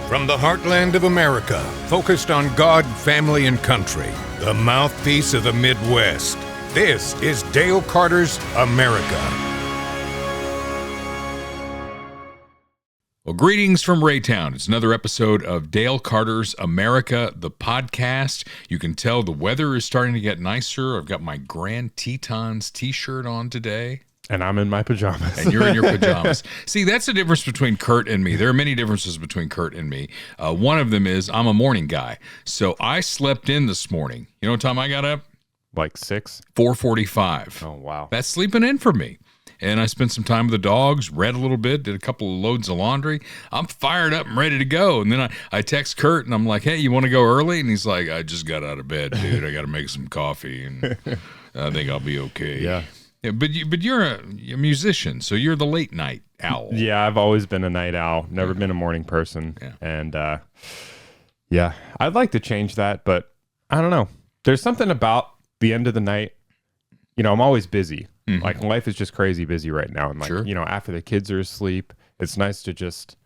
From the heartland of America, focused on God, family, and country, the mouthpiece of the Midwest. This is Dale Carter's America. Well, greetings from Raytown. It's another episode of Dale Carter's America, the podcast. You can tell the weather is starting to get nicer. I've got my Grand Tetons t-shirt on today. And I'm in my pajamas. And you're in your pajamas. See, that's the difference between Kurt and me. There are many differences between Kurt and me. One of them is I'm a morning guy. So I slept in this morning. You know what time I got up? Like 6? 4:45. Oh, wow. That's sleeping in for me. And I spent some time with the dogs, read a little bit, did a couple of loads of laundry. I'm fired up and ready to go. And then I text Kurt, and I'm like, hey, you want to go early? And he's like, I just got out of bed, dude. I got to make some coffee, and I think I'll be okay. Yeah. Yeah, but you're a musician, so you're the late night owl. Yeah, I've always been a night owl. Never been a morning person. Yeah. And yeah, I'd like to change that, but I don't know. There's something about the end of the night. You know, I'm always busy. Mm-hmm. Like, life is just crazy busy right now. And like, sure. You know, after the kids are asleep, it's nice to just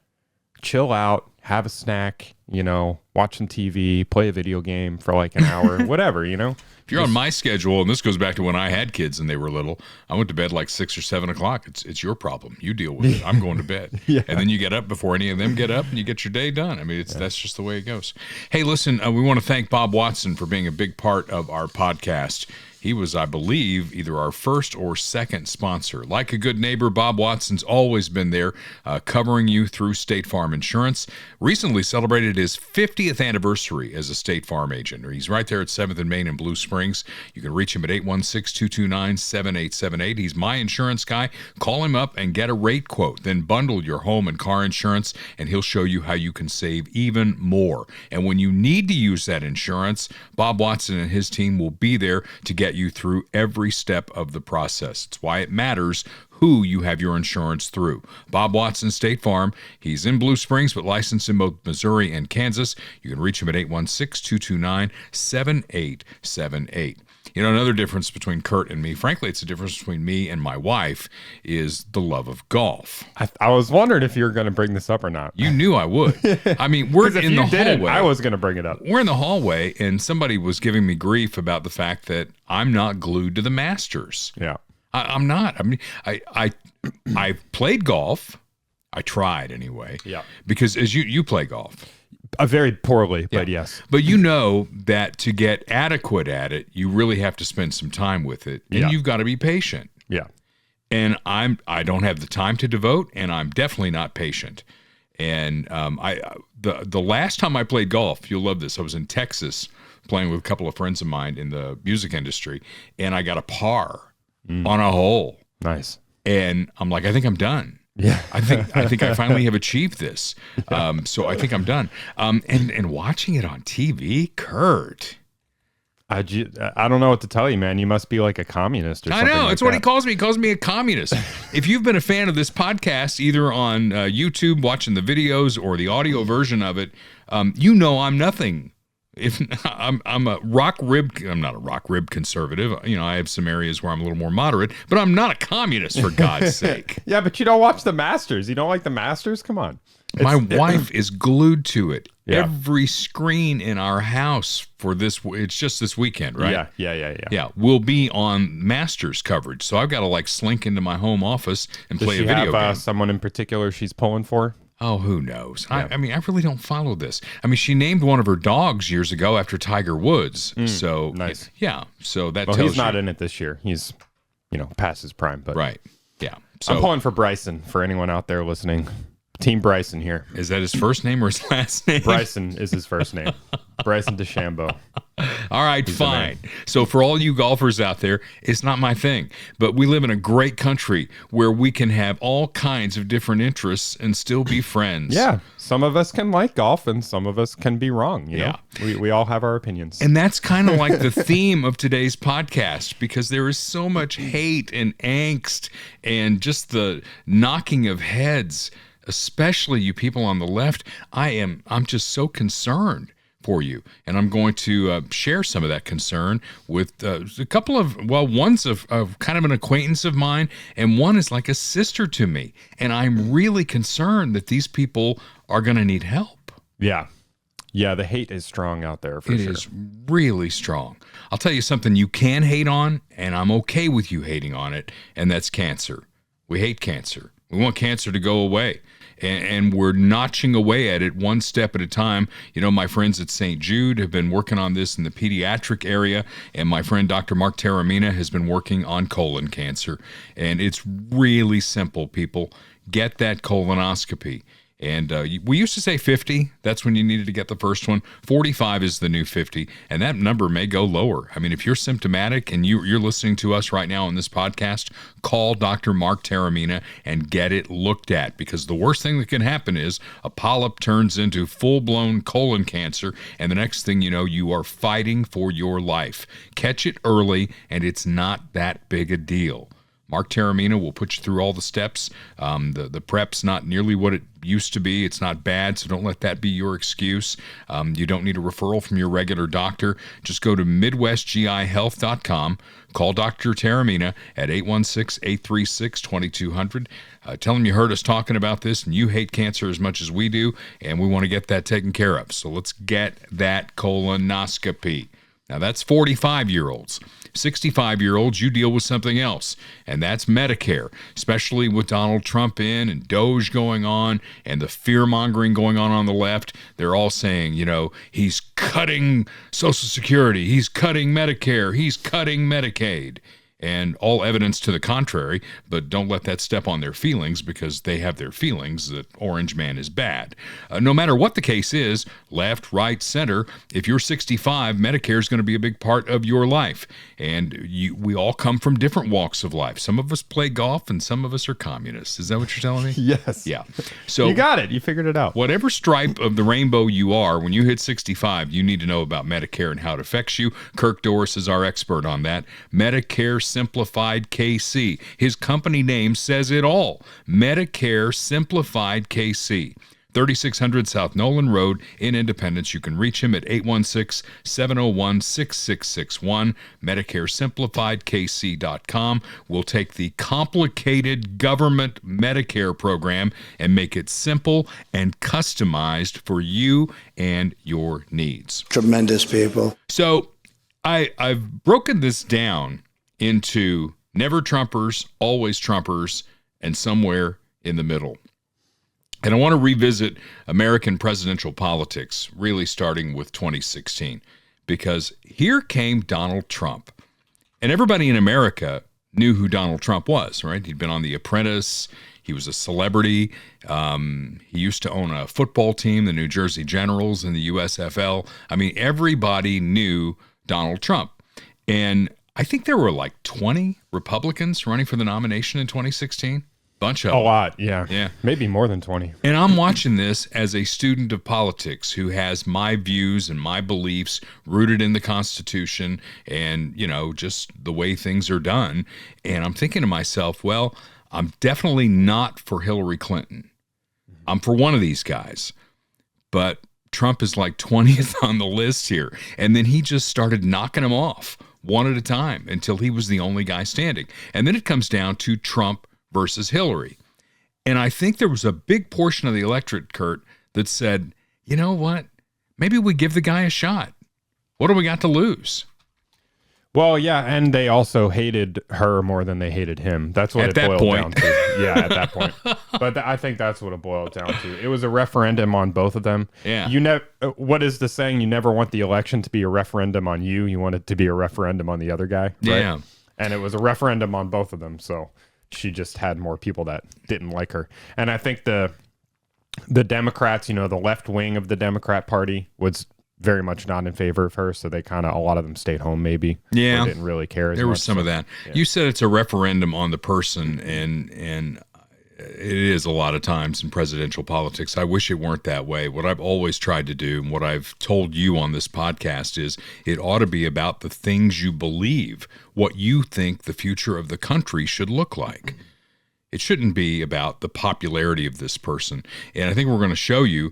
chill out, have a snack, you know, watch some TV, play a video game for like an hour, whatever, you know. If you're on my schedule, and this goes back to when I had kids and they were little, I went to bed like 6 or 7 o'clock. It's your problem. You deal with it. I'm going to bed. Yeah. And then you get up before any of them get up and you get your day done. I mean, that's just the way it goes. Hey, listen, we want to thank Bob Watson for being a big part of our podcast. He was, I believe, either our first or second sponsor. Like a good neighbor, Bob Watson's always been there, covering you through State Farm Insurance. Recently celebrated his 50th anniversary as a State Farm agent. He's right there at 7th and Main in Blue Springs. You can reach him at 816-229-7878. He's my insurance guy. Call him up and get a rate quote. Then bundle your home and car insurance, and he'll show you how you can save even more. And when you need to use that insurance, Bob Watson and his team will be there to get you through every step of the process. It's why it matters who you have your insurance through. Bob Watson, State Farm. He's in Blue Springs, but licensed in both Missouri and Kansas. You can reach him at 816-229-7878. You know, another difference between Kurt and me, frankly, it's a difference between me and my wife, is the love of golf. I was wondering if you were going to bring this up or not. You knew I would. I mean, we're in the hallway. I was going to bring it up. We're in the hallway, and somebody was giving me grief about the fact that I'm not glued to the Masters. Yeah. I'm not. I mean, I played golf. I tried anyway. Yeah. Because as you play golf. Very poorly, but yes. But you know that to get adequate at it, you really have to spend some time with it, and you've got to be patient. Yeah. And I don't have the time to devote, and I'm definitely not patient. And the last time I played golf, you'll love this. I was in Texas playing with a couple of friends of mine in the music industry, and I got a par on a hole. Nice. And I'm like, I think I'm done. Yeah. I think I finally have achieved this. So I think I'm done. And watching it on TV, Kurt. I don't know what to tell you, man. You must be like a communist or something. I know. That's what that. he calls me. He calls me a communist. If you've been a fan of this podcast, either on YouTube, watching the videos, or the audio version of it, you know I'm nothing. If I'm a rock rib, I'm not a rock rib conservative. You know, I have some areas where I'm a little more moderate, but I'm not a communist, for God's sake. Yeah, but you don't watch the Masters. You don't like the Masters? Come on. My wife is glued to it. Yeah. Every screen in our house for this, it's just this weekend, right? Yeah. We'll be on Masters coverage. So I've got to like slink into my home office and play a video game. Someone in particular she's pulling for? Oh, who knows? Yeah. I mean, I really don't follow this. I mean, she named one of her dogs years ago after Tiger Woods. So nice. Yeah. So that well, tells he's not in it this year. He's, past his prime. But right. Yeah. So I'm pulling for Bryson. For anyone out there listening, Team Bryson here. Is that his first name or his last name? Bryson is his first name. Bryson DeChambeau. All right, fine. So for all you golfers out there, it's not my thing. But we live in a great country where we can have all kinds of different interests and still be friends. Yeah. Some of us can like golf and some of us can be wrong. You know? We all have our opinions. And that's kind of like the theme of today's podcast, because there is so much hate and angst and just the knocking of heads, especially you people on the left. I'm just so concerned for you, and I'm going to share some of that concern with a couple of, one's of kind of an acquaintance of mine, and one is like a sister to me, and I'm really concerned that these people are going to need help. Yeah. Yeah, the hate is strong out there for It sure. is really strong. I'll tell you something you can hate on, and I'm okay with you hating on it, and that's cancer. We hate cancer. We want cancer to go away. And we're notching away at it one step at a time. You know, my friends at St. Jude have been working on this in the pediatric area, and my friend Dr. Mark Taramina has been working on colon cancer. And it's really simple, people. Get that colonoscopy. And we used to say 50. That's when you needed to get the first one. 45 is the new 50. And that number may go lower. I mean, if you're symptomatic and you're listening to us right now on this podcast, call Dr. Mark Taramina and get it looked at. Because the worst thing that can happen is a polyp turns into full-blown colon cancer. And the next thing you know, you are fighting for your life. Catch it early, and it's not that big a deal. Mark Taramina will put you through all the steps. The prep's not nearly what it used to be. It's not bad, so don't let that be your excuse. You don't need a referral from your regular doctor. Just go to MidwestGIHealth.com. Call Dr. Taramina at 816-836-2200. Tell him you heard us talking about this and you hate cancer as much as we do, and we want to get that taken care of. So let's get that colonoscopy. Now, that's 45-year-olds. 65-year-olds, you deal with something else, and that's Medicare, especially with Donald Trump in and Doge going on and the fear-mongering going on the left. They're all saying, you know, he's cutting Social Security, he's cutting Medicare, he's cutting Medicaid. And all evidence to the contrary, but don't let that step on their feelings because they have their feelings that Orange Man is bad. No matter what the case is, left, right, center, if you're 65, Medicare is going to be a big part of your life. And we all come from different walks of life. Some of us play golf and some of us are communists. Is that what you're telling me? Yes. Yeah. So you got it. You figured it out. Whatever stripe of the rainbow you are, when you hit 65, you need to know about Medicare and how it affects you. Kirk Doris is our expert on that. Medicare Simplified KC. His company name says it all. Medicare Simplified KC. 3600 South Nolan Road in Independence. You can reach him at 816-701-6661. MedicareSimplifiedKC.com. We'll take the complicated government Medicare program and make it simple and customized for you and your needs. Tremendous people. So I've broken this down into never Trumpers, always Trumpers, and somewhere in the middle. And I want to revisit American presidential politics, really starting with 2016, because here came Donald Trump. And everybody in America knew who Donald Trump was, right? He'd been on The Apprentice. He was a celebrity. He used to own a football team, the New Jersey Generals, in the USFL. I mean, everybody knew Donald Trump. And I think there were like 20 Republicans running for the nomination in 2016. Bunch of them. A lot, yeah. Yeah. Maybe more than 20. And I'm watching this as a student of politics who has my views and my beliefs rooted in the Constitution and, you know, just the way things are done. And I'm thinking to myself, well, I'm definitely not for Hillary Clinton. I'm for one of these guys. But Trump is like 20th on the list here. And then he just started knocking them off one at a time until he was the only guy standing. And then it comes down to Trump versus Hillary. And I think there was a big portion of the electorate, Kurt, that said, you know what? Maybe we give the guy a shot. What do we got to lose? Well, yeah, and they also hated her more than they hated him. That's what At it that boiled point. down to. Yeah, at that point. But I think that's what it boiled down to. It was a referendum on both of them. Yeah. What is the saying? You never want the election to be a referendum on you. You want it to be a referendum on the other guy. Right? Yeah. And it was a referendum on both of them. So she just had more people that didn't like her. And I think the Democrats, you know, the left wing of the Democrat Party was very much not in favor of her, so they kind of, a lot of them stayed home maybe. Yeah. Or didn't really care as much. There was some of that. Yeah. You said it's a referendum on the person, and it is a lot of times in presidential politics. I wish it weren't that way. What I've always tried to do and what I've told you on this podcast is it ought to be about the things you believe, what you think the future of the country should look like. It shouldn't be about the popularity of this person. And I think we're going to show you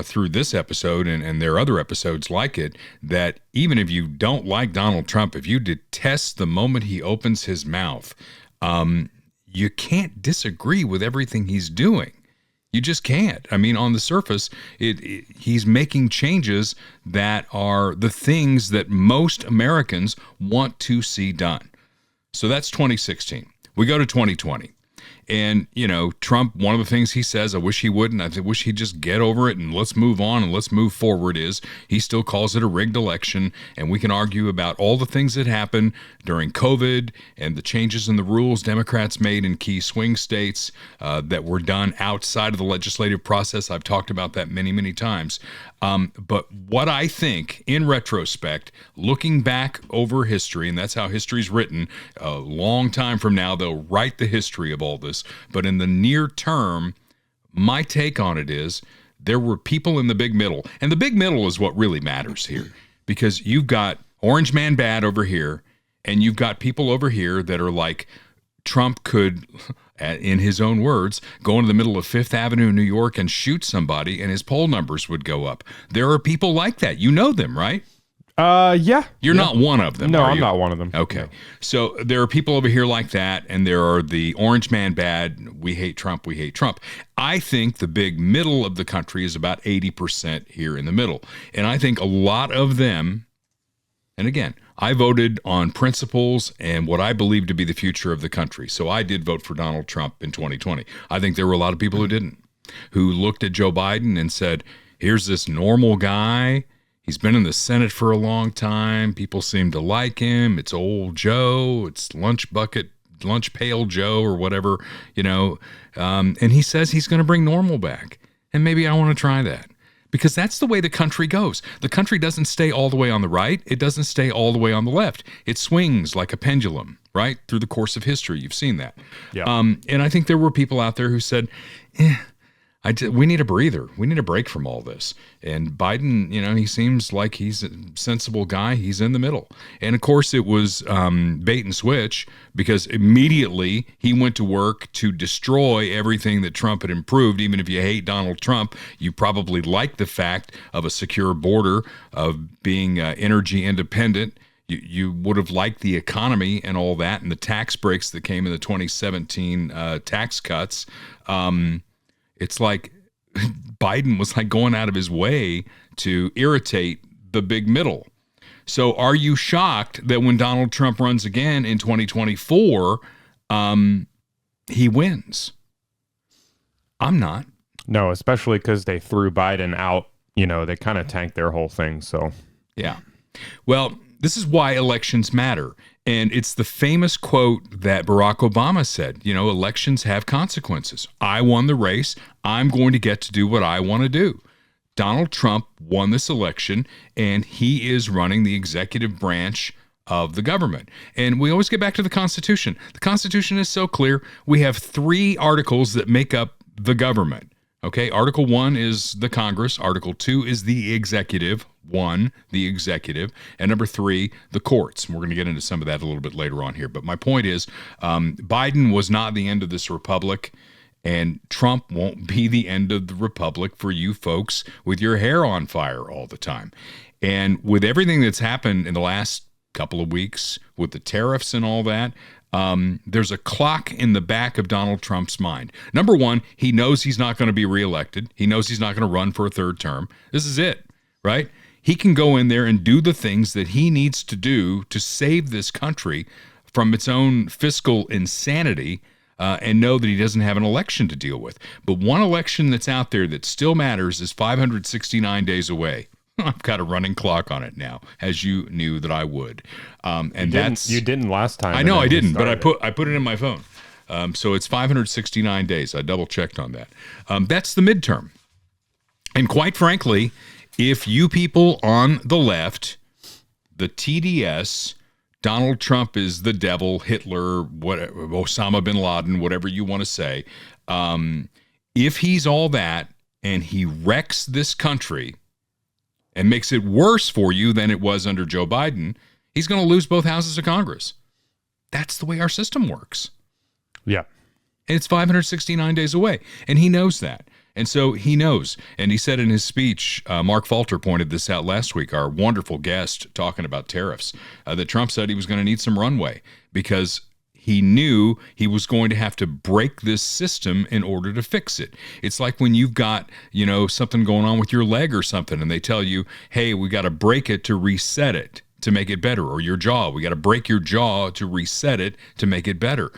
through this episode and there are other episodes like it, that even if you don't like Donald Trump, if you detest the moment he opens his mouth, you can't disagree with everything he's doing. You just can't. I mean, on the surface, he's making changes that are the things that most Americans want to see done. So that's 2016. We go to 2020. And, Trump, one of the things he says, I wish he wouldn't, I wish he'd just get over it and let's move on and let's move forward, is he still calls it a rigged election. And we can argue about all the things that happened during COVID and the changes in the rules Democrats made in key swing states that were done outside of the legislative process. I've talked about that many, many times. But what I think, in retrospect, looking back over history, and that's how history's written, a long time from now, they'll write the history of all this. But in the near term, my take on it is there were people in the big middle. And the big middle is what really matters here, because you've got Orange Man Bad over here, and you've got people over here that are like, Trump could, in his own words, go into the middle of Fifth Avenue in New York and shoot somebody and his poll numbers would go up. There are people like that. You know them, right? Yeah. You're not one of them. No, are I'm you? not one of them. Okay. No. So there are people over here like that, and there are the Orange Man Bad, we hate Trump, we hate Trump. I think the big middle of the country is about 80% here in the middle. And I think a lot of them, and again, I voted on principles and what I believe to be the future of the country. So I did vote for Donald Trump in 2020. I think there were a lot of people who didn't, who looked at Joe Biden and said, here's this normal guy. He's been in the Senate for a long time. People seem to like him. It's old Joe. It's lunch pail Joe or whatever, and he says he's going to bring normal back. And maybe I want to try that. Because that's the way the country goes. The country doesn't stay all the way on the right. It doesn't stay all the way on the left. It swings like a pendulum, right? Through the course of history. You've seen that. Yeah. And I think there were people out there who said, we need a breather. We need a break from all this. And Biden, he seems like he's a sensible guy. He's in the middle. And of course, it was bait and switch, because immediately he went to work to destroy everything that Trump had improved. Even if you hate Donald Trump, you probably like the fact of a secure border, of being energy independent. You would have liked the economy and all that, and the tax breaks that came in the 2017 tax cuts. It's like Biden was like going out of his way to irritate the big middle. So are you shocked that when Donald Trump runs again in 2024, he wins? I'm not. No, especially because they threw Biden out. They kind of tanked their whole thing. So, yeah. Well, this is why elections matter. And it's the famous quote that Barack Obama said, elections have consequences. I won the race. I'm going to get to do what I want to do. Donald Trump won this election, and he is running the executive branch of the government. And we always get back to the Constitution. The Constitution is so clear. We have 3 articles that make up the government. Okay, Article 1 is the Congress. Article 2 is the executive. 1, the executive. And number 3, the courts. And we're going to get into some of that a little bit later on here. But my point is, Biden was not the end of this republic, and Trump won't be the end of the republic for you folks with your hair on fire all the time. And with everything that's happened in the last couple of weeks with the tariffs and all that, there's a clock in the back of Donald Trump's mind. Number 1, he knows he's not going to be reelected. He knows he's not going to run for a 3rd term. This is it, right? He can go in there and do the things that he needs to do to save this country from its own fiscal insanity, and know that he doesn't have an election to deal with. But one election that's out there that still matters is 569 days away. I've got a running clock on it now, as you knew that I would. And you didn't last time. I know I didn't, but I put it in my phone. So it's 569 days. I double checked on that. That's the midterm. And quite frankly, if you people on the left, the TDS, Donald Trump is the devil, Hitler, whatever, Osama bin Laden, whatever you want to say, if he's all that and he wrecks this country and makes it worse for you than it was under Joe Biden, he's going to lose both houses of Congress. That's the way our system works. Yeah. And it's 569 days away. And he knows that. And so he knows. And he said in his speech, Mark Falter pointed this out last week, our wonderful guest talking about tariffs, that Trump said he was going to need some runway because he knew he was going to have to break this system in order to fix it. It's like when you've got, something going on with your leg or something, and they tell you, hey, we got to break it to reset it to make it better, or your jaw. We got to break your jaw to reset it to make it better.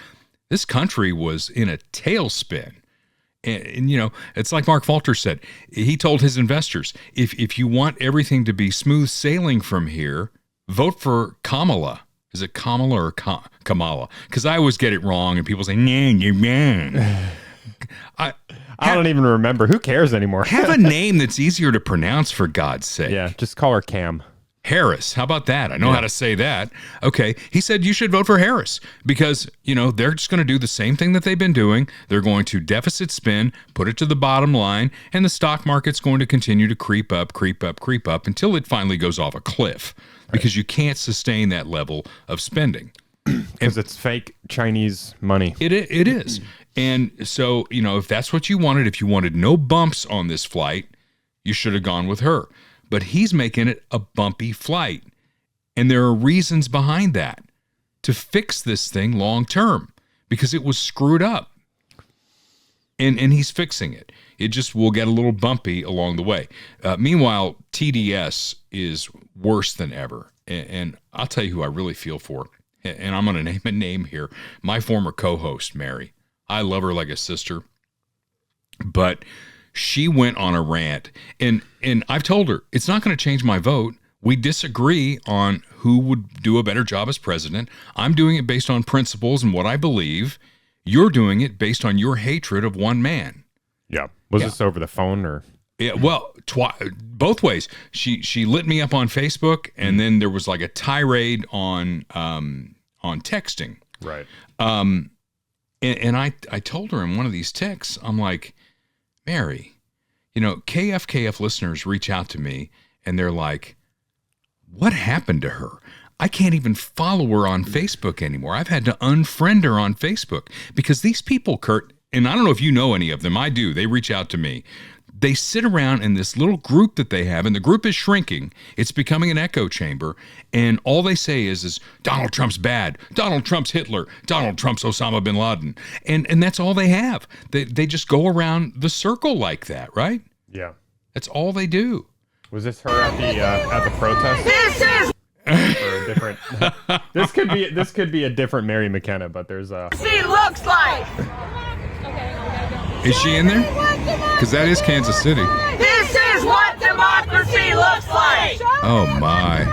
This country was in a tailspin. And it's like Mark Falter said. He told his investors, if you want everything to be smooth sailing from here, vote for Kamala. Is it Kamala or Kamala? Because I always get it wrong, and people say, nah, you're wrong. I don't even remember. Who cares anymore? Have a name that's easier to pronounce, for God's sake. Yeah, just call her Cam. Harris. How about that? I know how to say that. Okay. He said you should vote for Harris because, they're just going to do the same thing that they've been doing. They're going to deficit spend, put it to the bottom line, and the stock market's going to continue to creep up until it finally goes off a cliff because you can't sustain that level of spending. Because it's fake Chinese money. It is. And so, if that's what you wanted, if you wanted no bumps on this flight, you should have gone with her. But he's making it a bumpy flight. And there are reasons behind that to fix this thing long term because it was screwed up. And he's fixing it. It just will get a little bumpy along the way. Meanwhile, TDS is worse than ever. And I'll tell you who I really feel for. And I'm going to name a name here. My former co-host, Mary. I love her like a sister. But she went on a rant, and I've told her, it's not going to change my vote. We disagree on who would do a better job as president. I'm doing it based on principles and what I believe. You're doing it based on your hatred of one man. Yeah. Was this over the phone or? Yeah, well, both ways. She lit me up on Facebook, and then there was like a tirade on texting. Right. And I told her in one of these texts, I'm like, Mary, KFKF listeners reach out to me and they're like, what happened to her? I can't even follow her on Facebook anymore. I've had to unfriend her on Facebook because these people, Kurt, and I don't know if you know any of them. I do. They reach out to me. They sit around in this little group that they have, and the group is shrinking. It's becoming an echo chamber, and all they say is Donald Trump's bad. Donald Trump's Hitler. Donald Trump's Osama bin Laden. And that's all they have. They just go around the circle like that, right? Yeah. That's all they do. Was this her at the protest? This is or a different. This could be a different Mary McKenna, but there's a. She looks like. Is she in there? Because that is Kansas City. This is what democracy looks like. Oh my.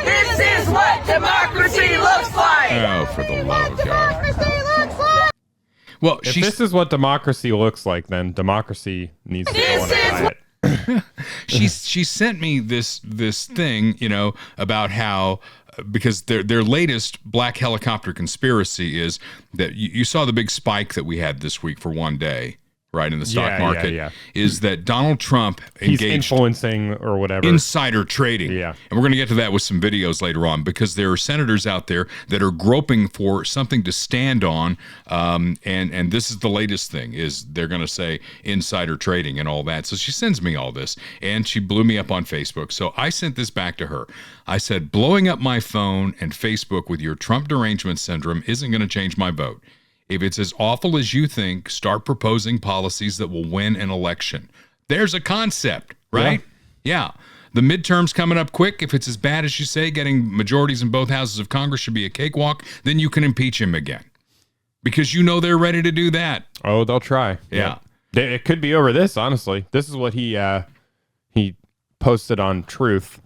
This is what democracy looks like. Oh, for the love of God. Well, if this is what democracy looks like, then democracy needs to go on a diet. She sent me this thing, about how because their latest black helicopter conspiracy is that you saw the big spike that we had this week for one day, right, in the stock market, is that Donald Trump engaged he's influencing or whatever insider trading. Yeah. And we're going to get to that with some videos later on because there are senators out there that are groping for something to stand on. And this is the latest thing is they're going to say insider trading and all that. So she sends me all this and she blew me up on Facebook. So I sent this back to her. I said, blowing up my phone and Facebook with your Trump derangement syndrome isn't going to change my vote. If it's as awful as you think, start proposing policies that will win an election. There's a concept, right? Yeah. The midterms coming up quick. If it's as bad as you say, getting majorities in both houses of Congress should be a cakewalk, then you can impeach him again. Because they're ready to do that. Oh, they'll try. Yeah. It could be over this, honestly. This is what he posted on Truth.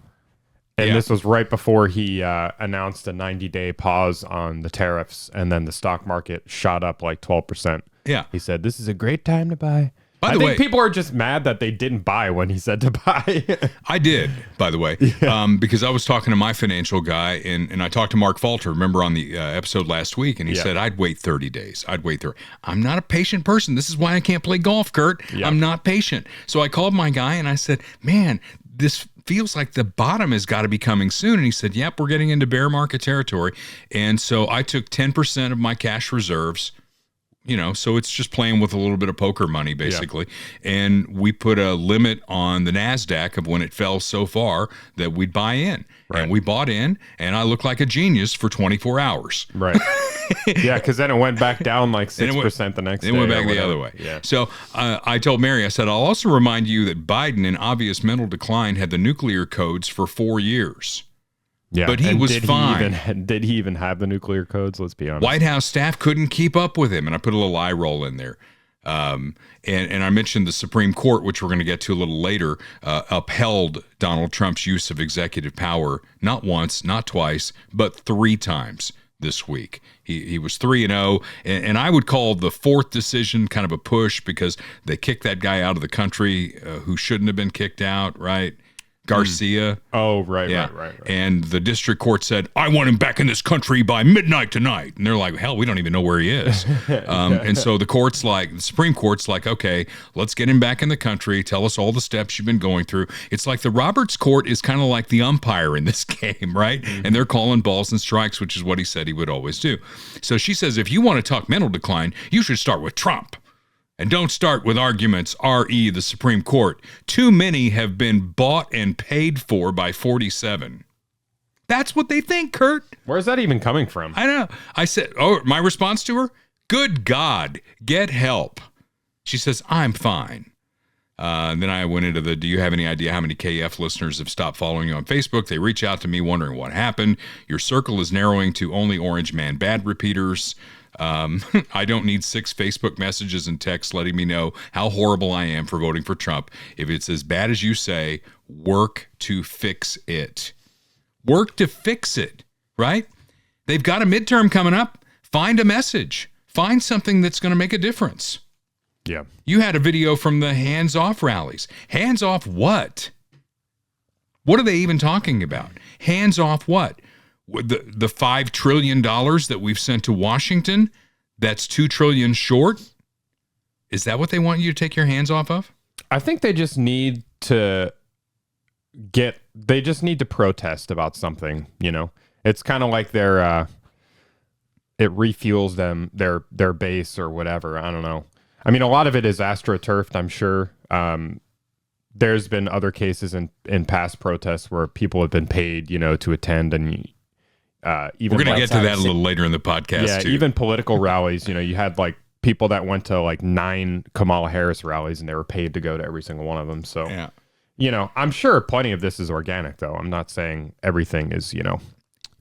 And this was right before he announced a 90-day pause on the tariffs, and then the stock market shot up like 12%. Yeah. He said, this is a great time to buy. By the way, people are just mad that they didn't buy when he said to buy. I did, by the way, because I was talking to my financial guy, and I talked to Mark Falter, remember, on the episode last week, and he said, I'd wait 30 days. I'd wait 30. I'm not a patient person. This is why I can't play golf, Kurt. Yeah. I'm not patient. So I called my guy, and I said, man, this feels like the bottom has got to be coming soon. And he said, yep, we're getting into bear market territory. And so I took 10% of my cash reserves, so it's just playing with a little bit of poker money, basically. Yeah. And we put a limit on the NASDAQ of when it fell so far that we'd buy in. Right. And we bought in, and I looked like a genius for 24 hours. Right. Yeah, because then it went back down like 6% the next day. It went back the other way. Yeah. So I told Mary, I said, I'll also remind you that Biden, in obvious mental decline, had the nuclear codes for 4 years. Yeah, but he was fine. Did he even have the nuclear codes? Let's be honest. White House staff couldn't keep up with him, and I put a little eye roll in there. And I mentioned the Supreme Court, which we're going to get to a little later, upheld Donald Trump's use of executive power not once, not twice, but 3 times this week. He was 3-0, and I would call the 4th decision kind of a push because they kicked that guy out of the country who shouldn't have been kicked out, right? Garcia. Oh, right. And the district court said, I want him back in this country by midnight tonight. And they're like, hell, we don't even know where he is. And so the Supreme Court's like, okay, let's get him back in the country. Tell us all the steps you've been going through. It's like the Roberts court is kind of like the umpire in this game, right? Mm-hmm. And they're calling balls and strikes, which is what he said he would always do. So she says, if you want to talk mental decline, you should start with Trump. And don't start with arguments, re the Supreme Court. Too many have been bought and paid for by 47. That's what they think, Kurt. Where's that even coming from? I know. I said, my response to her? Good God, get help. She says, I'm fine. Then I went into do you have any idea how many KF listeners have stopped following you on Facebook? They reach out to me wondering what happened. Your circle is narrowing to only Orange Man Bad repeaters. I don't need 6 Facebook messages and texts letting me know how horrible I am for voting for Trump. If it's as bad as you say, work to fix it. Work to fix it, right? They've got a midterm coming up. Find a message. Find something that's going to make a difference. Yeah. You had a video from the hands-off rallies. Hands off what? What are they even talking about? Hands off what? The $5 trillion that we've sent to Washington, that's $2 trillion short. Is that what they want you to take your hands off of? I think they just need to protest about something, It's kind of like it refuels them, their base or whatever. I don't know. I mean, a lot of it is astroturfed, I'm sure. There's been other cases in past protests where people have been paid, to attend, and even we're going to get to that a little later in the podcast. Yeah, too. Even political rallies. You had like people that went to like 9 Kamala Harris rallies, and they were paid to go to every single one of them. So, yeah. I'm sure plenty of this is organic, though. I'm not saying everything is,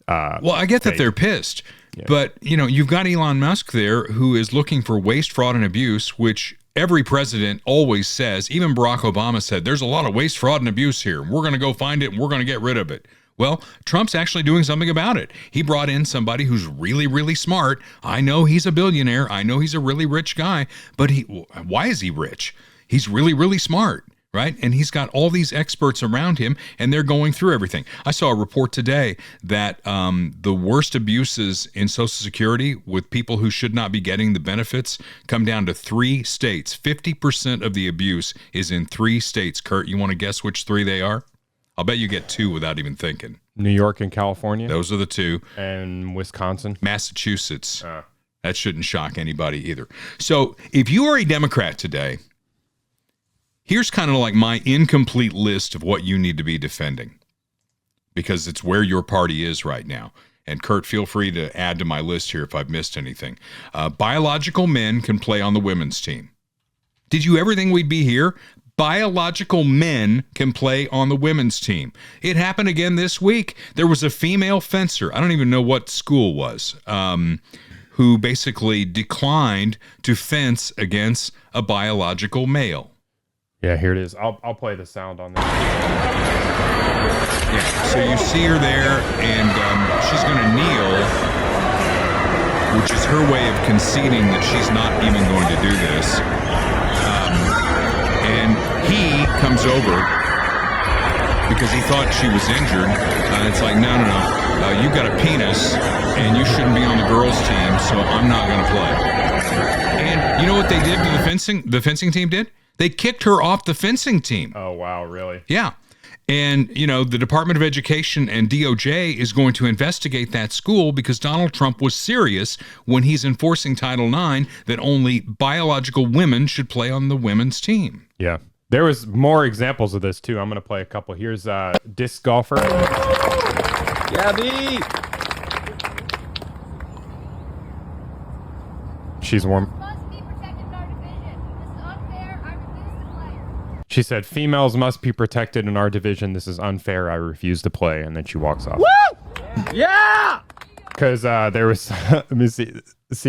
well, I get that they're pissed, but you've got Elon Musk there who is looking for waste, fraud, and abuse, which every president always says. Even Barack Obama said, there's a lot of waste, fraud, and abuse here. We're going to go find it, and we're going to get rid of it. Well, Trump's actually doing something about it. He brought in somebody who's really, really smart. I know he's a billionaire. I know he's a really rich guy, but why is he rich? He's really, really smart. Right? And he's got all these experts around him, and they're going through everything. I saw a report today that the worst abuses in Social Security with people who should not be getting the benefits come down to 3 states. 50% of the abuse is in 3 states. Kurt, you want to guess which 3 they are? I'll bet you get 2 without even thinking. New York and California. Those are the 2. And Wisconsin. Massachusetts. That shouldn't shock anybody either. So if you are a Democrat today, here's kind of like my incomplete list of what you need to be defending, because it's where your party is right now. And Kurt, feel free to add to my list here if I've missed anything. Biological men can play on the women's team. Did you ever think we'd be here? Biological men can play on the women's team. It happened again this week. There was a female fencer, I don't even know what school was, who basically declined to fence against a biological male. Yeah, here it is. I'll play the sound on this. Yeah, so you see her there, and she's going to kneel, which is her way of conceding that she's not even going to do this. And he comes over because he thought she was injured. It's like, no. You've got a penis, and you shouldn't be on the girls' team, so I'm not going to play. And you know what they did to the fencing team did? They kicked her off the fencing team. Oh, wow, really? Yeah. And, the Department of Education and DOJ is going to investigate that school because Donald Trump was serious when he's enforcing Title IX that only biological women should play on the women's team. Yeah. There was more examples of this, too. I'm going to play a couple. Here's disc golfer. Gabby! She's warm. She said, females must be protected in our division. This is unfair. I refuse to play. And then she walks off. Woo! Yeah! Because there was, let me see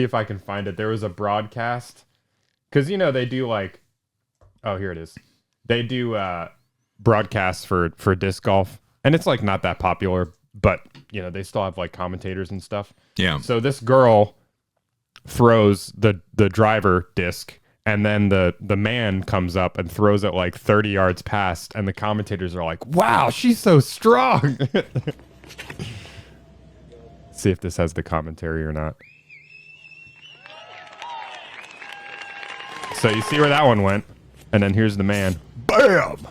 if I can find it. There was a broadcast. Because, they do like, oh, here it is. They do broadcasts for disc golf. And it's like not that popular, but, they still have like commentators and stuff. Yeah. So this girl throws the driver disc. And then the man comes up and throws it like 30 yards past, and the commentators are like, wow, she's so strong. See if this has the commentary or not. So you see where that one went, and then here's the man. Bam!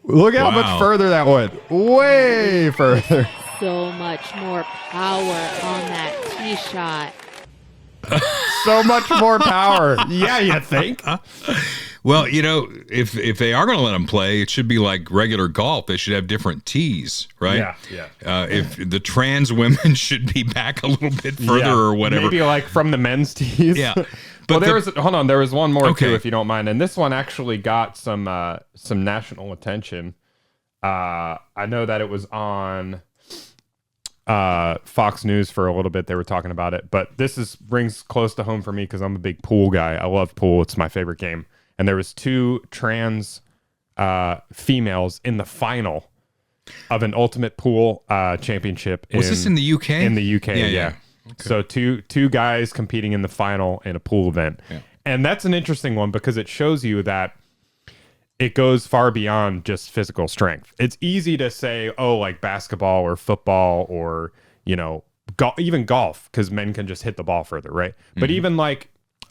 Look how much further that went. Way further. So much more power on that tee shot. So much more power. Yeah, you think? Well, if they are going to let them play, it should be like regular golf. They should have different tees, right? Yeah. If the trans women should be back a little bit further or whatever. Maybe like from the men's tees. Yeah. But there was one more Okay. too, if you don't mind. And this one actually got some national attention. I know that it was on Fox News for a little bit. They were talking about it, but this rings close to home for me because I'm a big pool guy. I love pool. It's my favorite game. And there was 2 trans females in the final of an ultimate pool championship. Was this in the UK? In the UK, yeah. Okay. So two guys competing in the final in a pool event. Yeah. And that's an interesting one because it shows you that it goes far beyond just physical strength. It's easy to say, oh, like basketball or football or, even golf, because men can just hit the ball further, right? Mm-hmm. But even like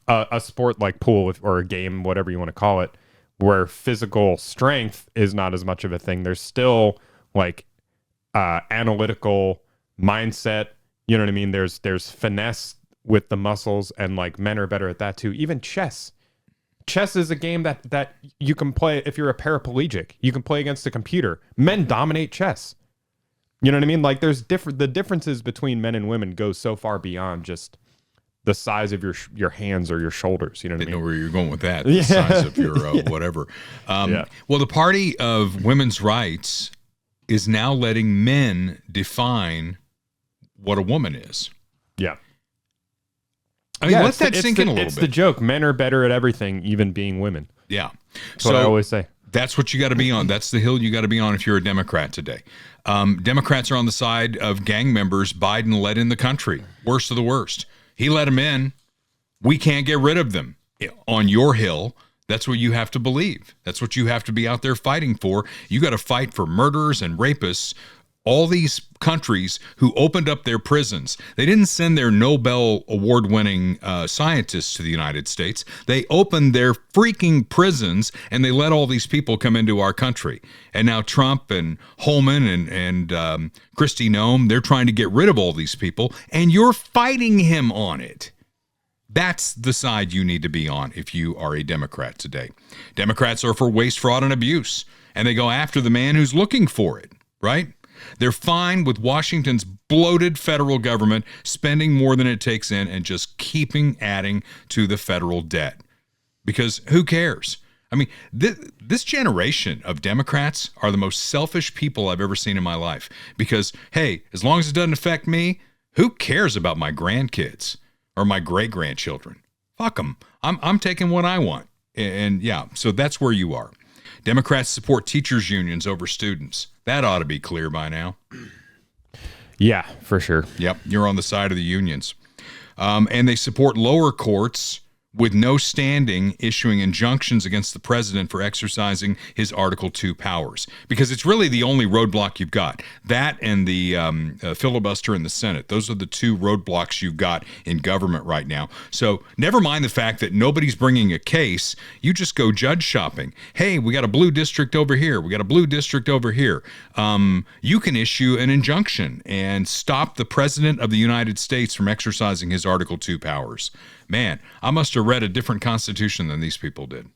a sport like pool or a game, whatever you want to call it, where physical strength is not as much of a thing, there's still like analytical mindset. You know what I mean? There's finesse with the muscles, and like men are better at that too. Even chess. Chess is a game that you can play if you're a paraplegic. You can play against a computer. Men dominate chess. You know what I mean? Like the differences between men and women go so far beyond just the size of your hands or your shoulders. You know what I mean? I know where you're going with that. The size of your whatever. Well, the Party of Women's Rights is now letting men define what a woman is. Yeah. I mean, let that sink in a little bit. It's the joke. Men are better at everything, even being women. Yeah. That's what I always say. That's what you got to be on. That's the hill you got to be on if you're a Democrat today. Democrats are on the side of gang members Biden let in the country. Worst of the worst. He let them in. We can't get rid of them. On your hill, that's what you have to believe. That's what you have to be out there fighting for. You got to fight for murderers and rapists. All these countries who opened up their prisons, they didn't send their Nobel Award-winning scientists to the United States. They opened their freaking prisons, and they let all these people come into our country. And now Trump and Holman and Kristi Noem, they're trying to get rid of all these people, and you're fighting him on it. That's the side you need to be on if you are a Democrat today. Democrats are for waste, fraud, and abuse, and they go after the man who's looking for it, right? They're fine with Washington's bloated federal government spending more than it takes in and just keeping adding to the federal debt. Because who cares? I mean, this generation of Democrats are the most selfish people I've ever seen in my life. Because, hey, as long as it doesn't affect me, who cares about my grandkids or my great-grandchildren? Fuck them. I'm taking what I want. And yeah, so that's where you are. Democrats support teachers' unions over students. That ought to be clear by now. Yeah, for sure. Yep, you're on the side of the unions. And they support lower courts with no standing, issuing injunctions against the president for exercising his Article 2 powers, because it's really the only roadblock you've got. That and the filibuster in the Senate. Those are the two roadblocks you've got in government right now. So never mind the fact that nobody's bringing a case. You just go judge shopping. Hey, we got a blue district over here. We got a blue district over here. You can issue an injunction and stop the president of the United States from exercising his Article 2 powers. Man, I must have read a different constitution than these people did.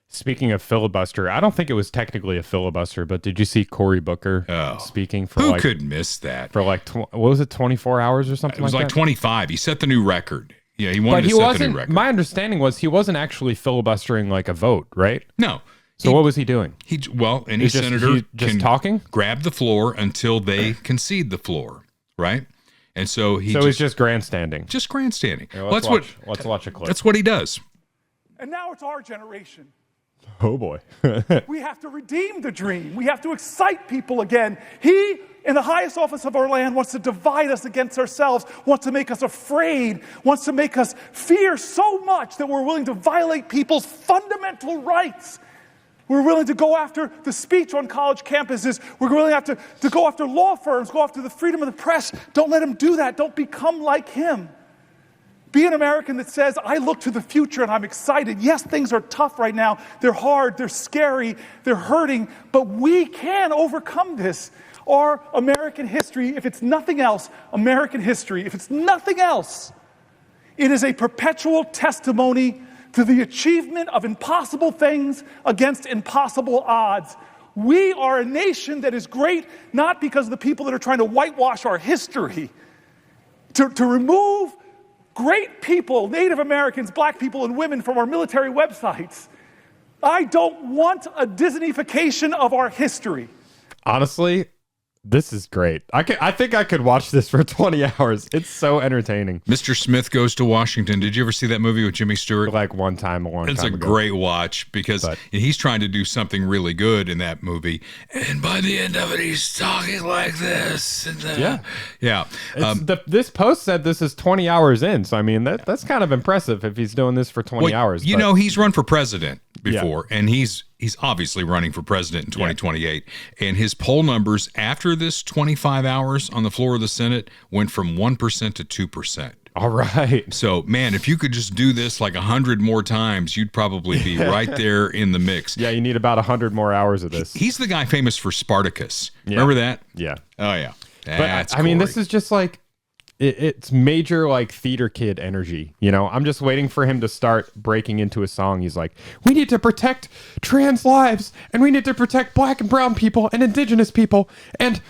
Speaking of filibuster, I don't think it was technically a filibuster, but did you see Cory Booker speaking for Who could miss that? For what was it, 24 hours or something like that? It was like 25. He set the new record. Yeah, he wanted to set the new record. My understanding was he wasn't actually filibustering like a vote, right? No. So what was he doing? Any senator can talking? Grab the floor until they concede the floor, right? And so he's just grandstanding. Just grandstanding. Yeah, let's watch a clip. That's what he does. And now it's our generation. Oh boy. We have to redeem the dream. We have to excite people again. He, in the highest office of our land, wants to divide us against ourselves, wants to make us afraid, wants to make us fear so much that we're willing to violate people's fundamental rights. We're willing to go after the speech on college campuses. We're willing to go after law firms, go after the freedom of the press. Don't let him do that. Don't become like him. Be an American that says, I look to the future and I'm excited. Yes, things are tough right now. They're hard, they're scary, they're hurting, but we can overcome this. Our American history, if it's nothing else, American history, if it's nothing else, it is a perpetual testimony to the achievement of impossible things against impossible odds. We are a nation that is great not because of the people that are trying to whitewash our history. To remove great people, Native Americans, black people, and women from our military websites. I don't want a Disneyfication of our history. Honestly, this is great. I think I could watch this for 20 hours. It's so entertaining. Mr. Smith Goes to Washington. Did you ever see that movie with Jimmy Stewart? Like one time, a long time ago. It's a great watch because he's trying to do something really good in that movie. And by the end of it, he's talking like this. And, yeah. This post said this is 20 hours in. So, I mean, that's kind of impressive if he's doing this for 20 hours. You know, he's run for president before, and he's obviously running for president in 2028. And his poll numbers after this 25 hours on the floor of the Senate went from 1% to 2%. All right. So, man, if you could just do this like 100 more times, you'd probably be right there in the mix. Yeah, you need about 100 more hours of this. He's the guy famous for Spartacus. Remember that? Yeah. Oh, yeah. But I mean, this is just like, it's major like theater kid energy, you know. I'm just waiting for him to start breaking into a song. He's like, we need to protect trans lives, and we need to protect black and brown people and indigenous people, and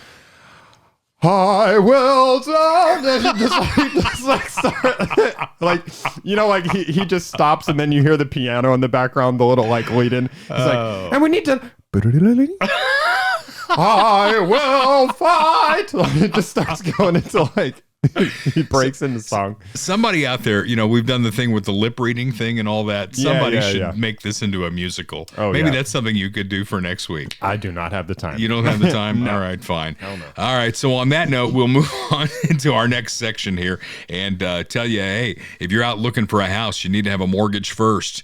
I will down. And he just like start like, you know, like he just stops, and then you hear the piano in the background, the little like lead in. He's like, and we need to I will fight. It just starts going into like, he breaks into song. Somebody out there, you know, we've done the thing with the lip reading thing and all that. Somebody should make this into a musical. Maybe that's something you could do for next week. I do not have the time. You don't have the time? No. All right, fine. No. All right, so on that note, we'll move on into our next section here and tell you, hey, if you're out looking for a house, you need to have a mortgage first.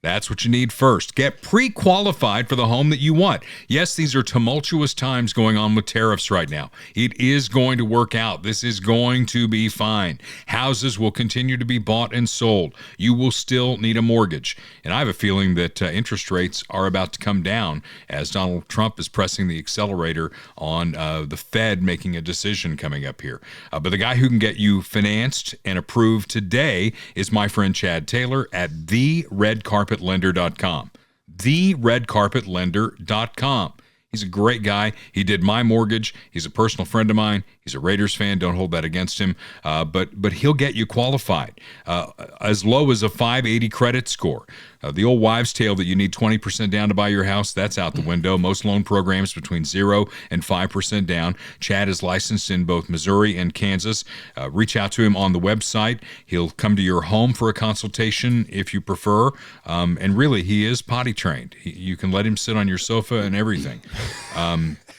That's what you need first. Get pre-qualified for the home that you want. Yes, these are tumultuous times going on with tariffs right now. It is going to work out. This is going to be fine. Houses will continue to be bought and sold. You will still need a mortgage. And I have a feeling that interest rates are about to come down as Donald Trump is pressing the accelerator on the Fed making a decision coming up here. But the guy who can get you financed and approved today is my friend Chad Taylor at theredcarpetlender.com. theredcarpetlender.com. He's a great guy. He did my mortgage. He's a personal friend of mine. He's a Raiders fan. Don't hold that against him. But he'll get you qualified as low as a 580 credit score. The old wives' tale that you need 20% down to buy your house, that's out the window. Most loan programs between 0 and 5% down. Chad is licensed in both Missouri and Kansas. Reach out to him on the website. He'll come to your home for a consultation if you prefer. And really, he is potty trained. You can let him sit on your sofa and everything.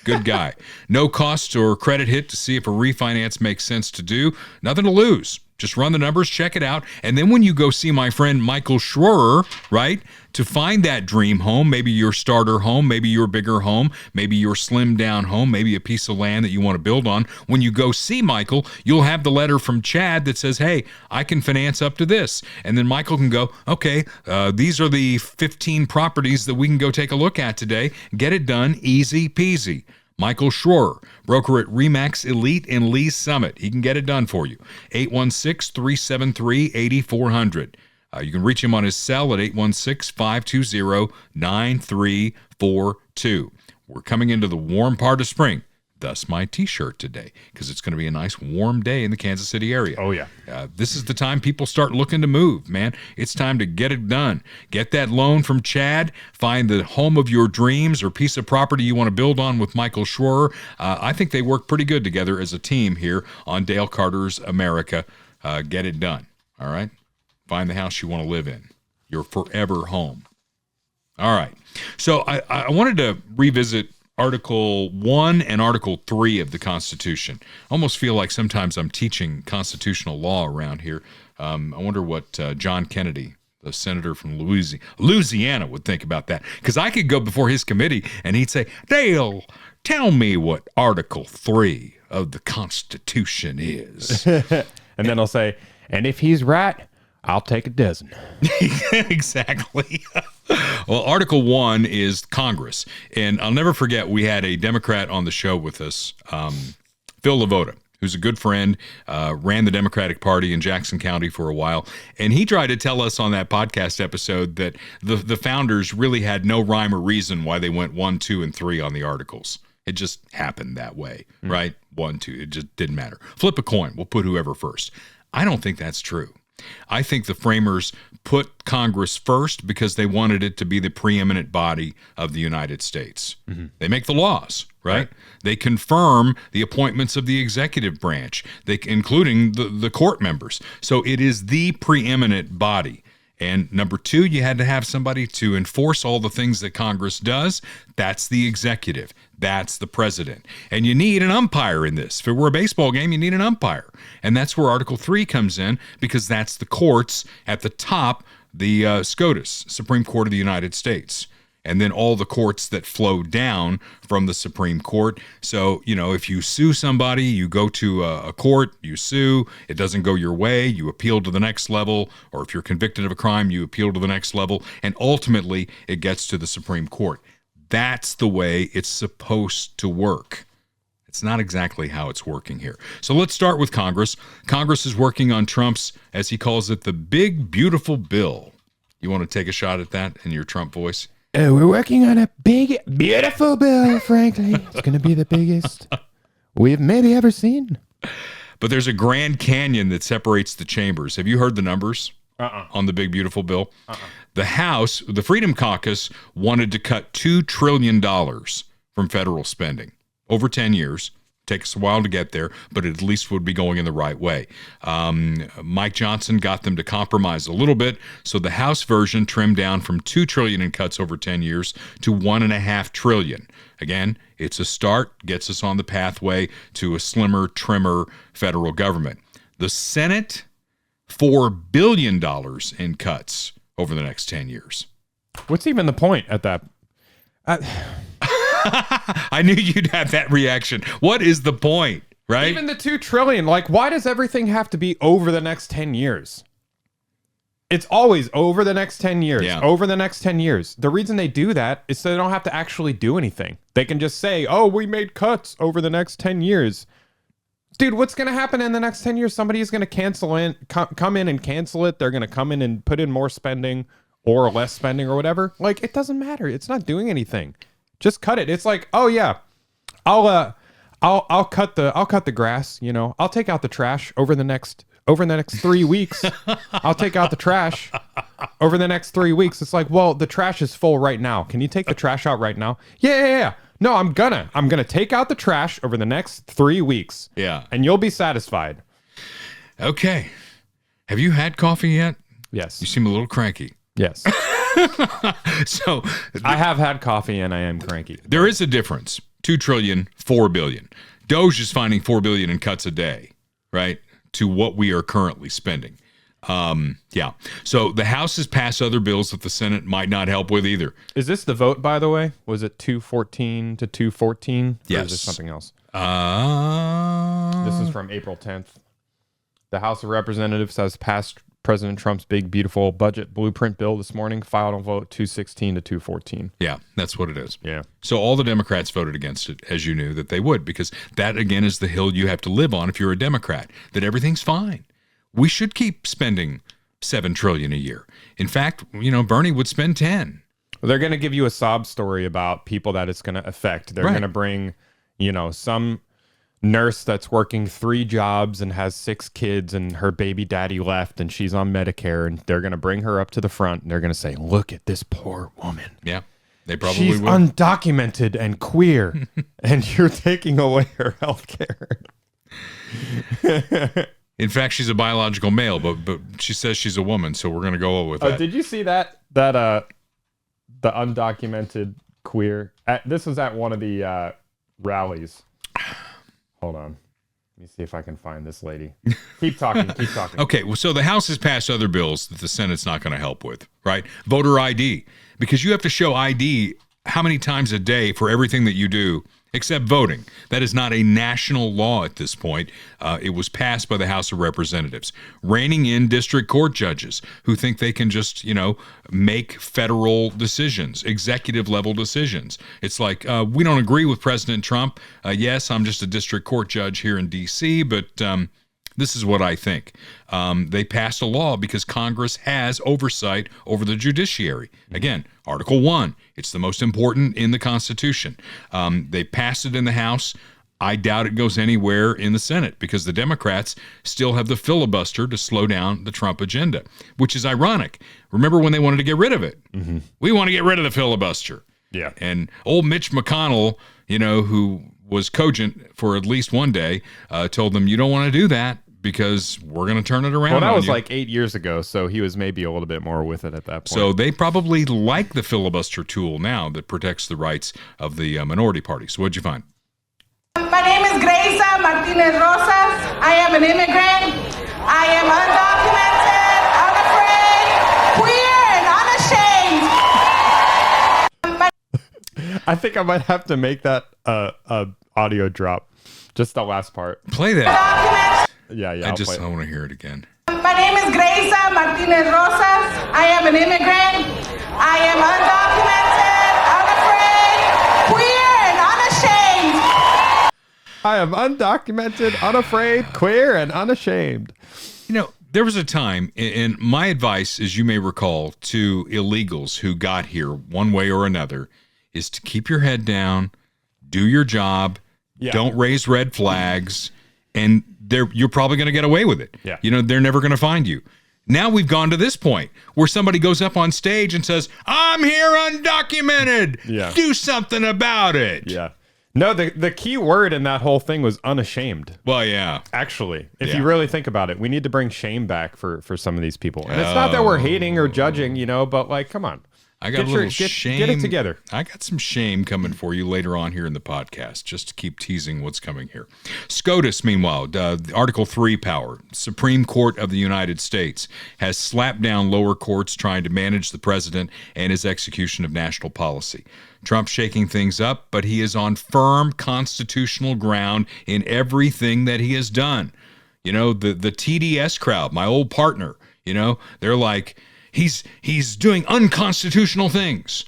Good guy. No cost or credit hit to see if a refinance makes sense to do. Nothing to lose. Just run the numbers, check it out. And then when you go see my friend Michael Schroer, right, to find that dream home, maybe your starter home, maybe your bigger home, maybe your slimmed down home, maybe a piece of land that you want to build on, when you go see Michael, you'll have the letter from Chad that says, hey, I can finance up to this. And then Michael can go, okay, these are the 15 properties that we can go take a look at today. Get it done, easy peasy. Michael Schroer, broker at Remax Elite in Lee's Summit. He can get it done for you. 816-373-8400. You can reach him on his cell at 816-520-9342. We're coming into the warm part of spring. Thus my t-shirt today, because it's going to be a nice warm day in the Kansas City area. Oh, yeah. This is the time people start looking to move, man. It's time to get it done. Get that loan from Chad. Find the home of your dreams or piece of property you want to build on with Michael Schroer. I think they work pretty good together as a team here on Dale Carter's America. Get it done, all right? Find the house you want to live in, your forever home. All right. So I wanted to revisit Article 1 and Article 3 of the Constitution. I almost feel like sometimes I'm teaching constitutional law around here. I wonder what John Kennedy, the senator from Louisiana, would think about that. Because I could go before his committee and he'd say, Dale, tell me what Article 3 of the Constitution is. And then I'll say, and if he's right, I'll take a dozen. Exactly. Well, Article 1 is Congress. And I'll never forget, we had a Democrat on the show with us, Phil Lavoda, who's a good friend, ran the Democratic Party in Jackson County for a while. And he tried to tell us on that podcast episode that the founders really had no rhyme or reason why they went 1, 2, and 3 on the articles. It just happened that way, right? 1, 2, it just didn't matter. Flip a coin. We'll put whoever first. I don't think that's true. I think the framers put Congress first because they wanted it to be the preeminent body of the United States. Mm-hmm. They make the laws, right? They confirm the appointments of the executive branch, including the court members. So it is the preeminent body. And number 2, you had to have somebody to enforce all the things that Congress does. That's the executive. That's the president. And you need an umpire in this. If it were a baseball game, you need an umpire. And that's where Article 3 comes in, because that's the courts at the top, the SCOTUS, Supreme Court of the United States. And then all the courts that flow down from the Supreme Court. So, if you sue somebody, you go to a court, you sue, it doesn't go your way, you appeal to the next level, or if you're convicted of a crime, you appeal to the next level, and ultimately it gets to the Supreme Court. That's the way it's supposed to work. It's not exactly how it's working here. So let's start with Congress. Congress is working on Trump's, as he calls it, the big, beautiful bill. You want to take a shot at that in your Trump voice? We're working on a big, beautiful bill, frankly. It's going to be the biggest we've maybe ever seen. But there's a Grand Canyon that separates the chambers. Have you heard the numbers on the big, beautiful bill? The House, the Freedom Caucus, wanted to cut $2 trillion from federal spending over 10 years. Takes a while to get there, but it at least would be going in the right way. Mike Johnson got them to compromise a little bit, so the House version trimmed down from $2 trillion in cuts over 10 years to $1.5 trillion. Again, it's a start, gets us on the pathway to a slimmer, trimmer federal government. The Senate, $4 billion in cuts over the next 10 years. What's even the point at that? I knew you'd have that reaction. What is the point, right? Even the $2 trillion, why does everything have to be over the next 10 years? It's always over the next 10 years, over the next 10 years. The reason they do that is so they don't have to actually do anything. They can just say, oh, we made cuts over the next 10 years. Dude, what's going to happen in the next 10 years? Somebody is going to come in and cancel it. They're going to come in and put in more spending or less spending or whatever. It doesn't matter. It's not doing anything. Just cut it. It's like, oh yeah, I'll cut the grass. I'll take out the trash over the next 3 weeks. I'll take out the trash over the next 3 weeks. It's like, well, the trash is full right now. Can you take the trash out right now? Yeah. No, I'm gonna take out the trash over the next 3 weeks. Yeah, and you'll be satisfied. Okay. Have you had coffee yet? Yes. You seem a little cranky. Yes. So I have had coffee and I am cranky. There is a difference. $2 trillion, $4 billion. Doge is finding $4 billion in cuts a day, right? to what we are currently spending. Yeah. So the House has passed other bills that the Senate might not help with either. Is this the vote, by the way? Was it 214 to 214? Yes. Or is this something else? This This is from April 10th. The House of Representatives has passed President Trump's big, beautiful budget blueprint bill this morning. Final vote 216 to 214. Yeah, that's what it is. Yeah. So all the Democrats voted against it, as you knew that they would, because that, again, is the hill you have to live on if you're a Democrat, that everything's fine. We should keep spending $7 trillion a year. In fact, Bernie would spend 10. They're going to give you a sob story about people that it's going to affect. They're Right. going to bring, some nurse that's working 3 jobs and has 6 kids and her baby daddy left and she's on Medicare, and they're going to bring her up to the front and they're going to say, look at this poor woman. Yeah, they probably She's will. undocumented and queer and you're taking away her health care. In fact, she's a biological male, but she says she's a woman, so we're going to go with that. Did you see that the undocumented queer? This was at one of the rallies. Hold on. Let me see if I can find this lady. Keep talking. Okay, well, so the House has passed other bills that the Senate's not going to help with, right? Voter ID, because you have to show ID how many times a day for everything that you do, except voting. That is not a national law at this point. It was passed by the House of Representatives, reining in district court judges who think they can just, make federal decisions, executive level decisions. It's like, we don't agree with President Trump. Yes, I'm just a district court judge here in D.C., but this is what I think. They passed a law because Congress has oversight over the judiciary. Again, Article 1, it's the most important in the Constitution. They passed it in the House. I doubt it goes anywhere in the Senate because the Democrats still have the filibuster to slow down the Trump agenda, which is ironic. Remember when they wanted to get rid of it? Mm-hmm. We want to get rid of the filibuster. Yeah. And old Mitch McConnell, who was cogent for at least one day, told them, you don't want to do that because we're going to turn it around. Well, that on was you. like 8 years ago, so he was maybe a little bit more with it at that point. So they probably like the filibuster tool now that protects the rights of the minority party. So what'd you find? My name is Gracia Martinez Rosas. I am an immigrant. I am undocumented, unafraid, queer, and unashamed. I think I might have to make that audio drop. Just the last part. Play that. Yeah. I want to hear it again. My name is Gracia Martinez Rosas. I am an immigrant. I am undocumented, unafraid, queer, and unashamed. I am undocumented, unafraid, queer, and unashamed. There was a time, and my advice, as you may recall, to illegals who got here one way or another, is to keep your head down, do your job, don't raise red flags, and you're probably going to get away with it. Yeah. They're never going to find you. Now we've gone to this point where somebody goes up on stage and says, I'm here undocumented. Yeah. Do something about it. Yeah. No, the key word in that whole thing was unashamed. Well, yeah. Actually, if Yeah. you really think about it, we need to bring shame back for some of these people. And it's not that we're hating or judging, but like, come on. I got a little shame. Get it together. I got some shame coming for you later on here in the podcast, just to keep teasing what's coming here. SCOTUS, meanwhile, Article 3 power, Supreme Court of the United States, has slapped down lower courts trying to manage the president and his execution of national policy. Trump's shaking things up, but he is on firm constitutional ground in everything that he has done. The TDS crowd, my old partner, they're like, He's doing unconstitutional things.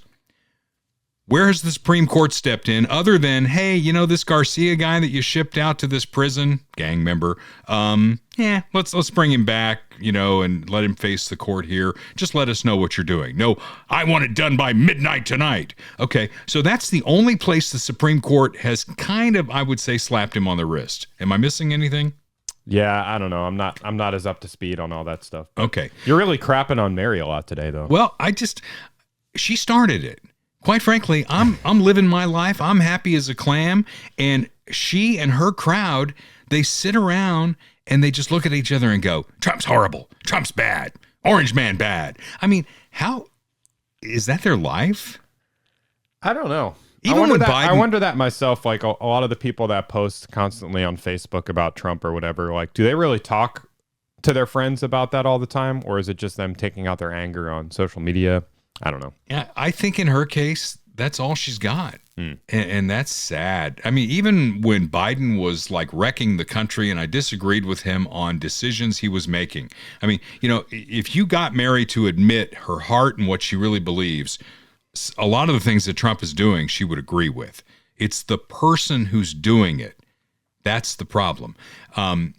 Where has the Supreme Court stepped in other than, hey, this Garcia guy that you shipped out to this prison, gang member, let's bring him back, and let him face the court here. Just let us know what you're doing. No, I want it done by midnight tonight. Okay, so that's the only place the Supreme Court has kind of, I would say, slapped him on the wrist. Am I missing anything? Yeah, I don't know. I'm not as up to speed on all that stuff. Okay. You're really crapping on Mary a lot today, though. Well, she started it. Quite frankly, I'm living my life. I'm happy as a clam. And she and her crowd, they sit around and they just look at each other and go, Trump's horrible. Trump's bad. Orange man bad. I mean, how is that their life? I don't know. Even when Biden, I wonder that myself. Like a lot of the people that post constantly on Facebook about Trump or whatever, like, do they really talk to their friends about that all the time, or is it just them taking out their anger on social media? I don't know. Yeah, I think in her case, that's all she's got. And that's sad. I mean, even when Biden was like wrecking the country, and I disagreed with him on decisions he was making. I mean, if you got Mary to admit her heart and what she really believes, a lot of the things that Trump is doing, she would agree with. It's the person who's doing it. That's the problem.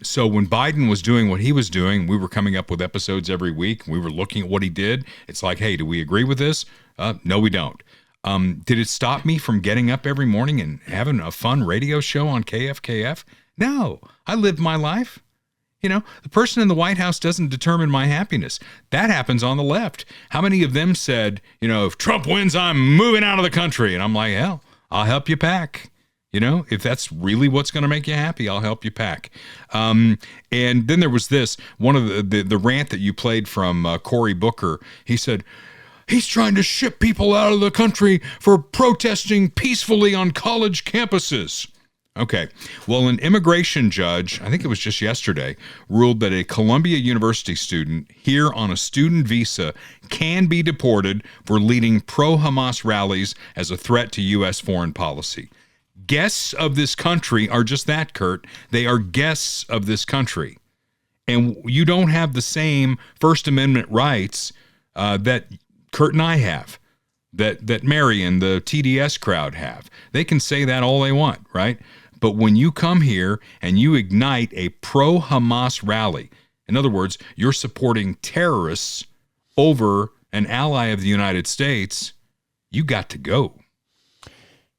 So when Biden was doing what he was doing, we were coming up with episodes every week. We were looking at what he did. It's like, hey, do we agree with this? No, we don't. Did it stop me from getting up every morning and having a fun radio show on KFKF? No, I lived my life. The person in the White House doesn't determine my happiness. That happens on the left. How many of them said, if Trump wins, I'm moving out of the country? And I'm like, hell, I'll help you pack. If that's really what's going to make you happy, I'll help you pack. And then there was this, one of the rant that you played from Cory Booker. He said, he's trying to ship people out of the country for protesting peacefully on college campuses. Okay, well, an immigration judge, I think it was just yesterday, ruled that a Columbia University student here on a student visa can be deported for leading pro-Hamas rallies as a threat to U.S. foreign policy. Guests of this country are just that, Kurt. They are guests of this country. And you don't have the same First Amendment rights that Kurt and I have, that Mary and the TDS crowd have. They can say that all they want, right? But when you come here and you ignite a pro-Hamas rally, in other words, you're supporting terrorists over an ally of the United States, you got to go.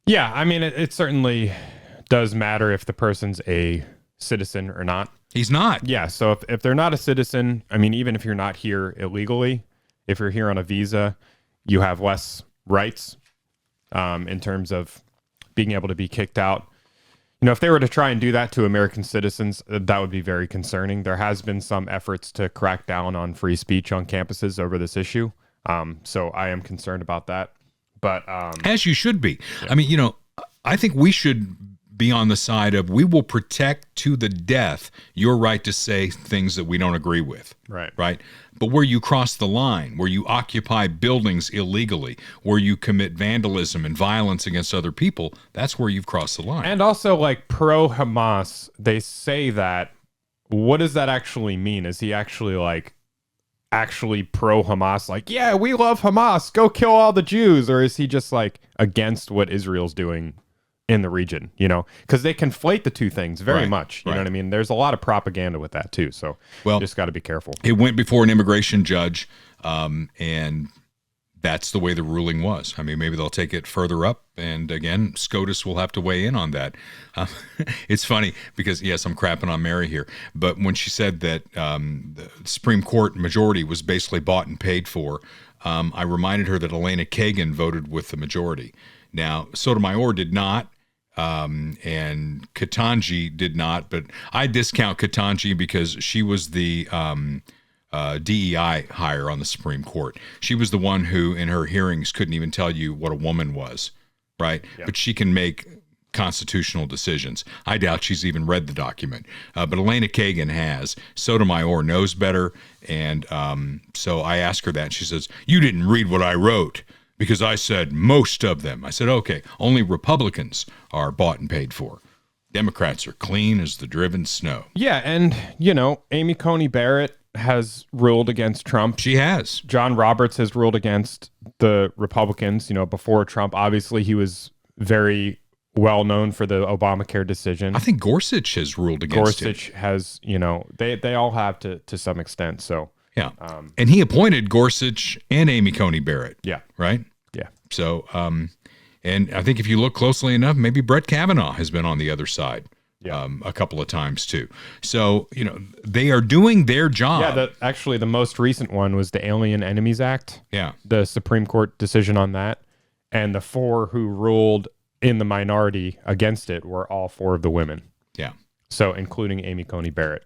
Yeah, I mean, it certainly does matter if the person's a citizen or not. He's not. Yeah, so if they're not a citizen, I mean, even if you're not here illegally, if you're here on a visa, you have less rights in terms of being able to be kicked out. If they were to try and do that to American citizens, that would be very concerning. There has been some efforts to crack down on free speech on campuses over this issue. So I am concerned about that. But as you should be. Yeah. I mean, I think we should be on the side of we will protect to the death your right to say things that we don't agree with. Right. But where you cross the line, where you occupy buildings illegally, where you commit vandalism and violence against other people, that's where you've crossed the line. And also, like, pro-Hamas, they say that. What does that actually mean? Is he actually pro-Hamas, like, yeah, we love Hamas, go kill all the Jews? Or is he just like against what Israel's doing in the region, because they conflate the two things very much. You know what I mean? There's a lot of propaganda with that too. So you just got to be careful. It went before an immigration judge, and that's the way the ruling was. I mean, maybe they'll take it further up. And again, SCOTUS will have to weigh in on that. It's funny because, yes, I'm crapping on Mary here, but when she said that the Supreme Court majority was basically bought and paid for, I reminded her that Elena Kagan voted with the majority. Now, Sotomayor did not, and Ketanji did not, but I discount Ketanji because she was the DEI hire on the Supreme Court. She was the one who, in her hearings, couldn't even tell you what a woman was, right? Yep. But she can make constitutional decisions. I doubt she's even read the document, but Elena Kagan has. Sotomayor knows better, and so I asked her that, and she says, "You didn't read what I wrote." Because I said most of them. I said, okay, only Republicans are bought and paid for. Democrats are clean as the driven snow. Yeah, and, Amy Coney Barrett has ruled against Trump. She has. John Roberts has ruled against the Republicans, before Trump. Obviously, he was very well known for the Obamacare decision. I think Gorsuch has ruled against him. Gorsuch has, they all have to some extent, so. Yeah. And he appointed Gorsuch and Amy Coney Barrett. Yeah. Right? Yeah. So, and I think if you look closely enough, maybe Brett Kavanaugh has been on the other side a couple of times too. So, they are doing their job. Yeah. Actually, the most recent one was the Alien Enemies Act. Yeah. The Supreme Court decision on that. And the 4 who ruled in the minority against it were all 4 of the women. Yeah. So, including Amy Coney Barrett.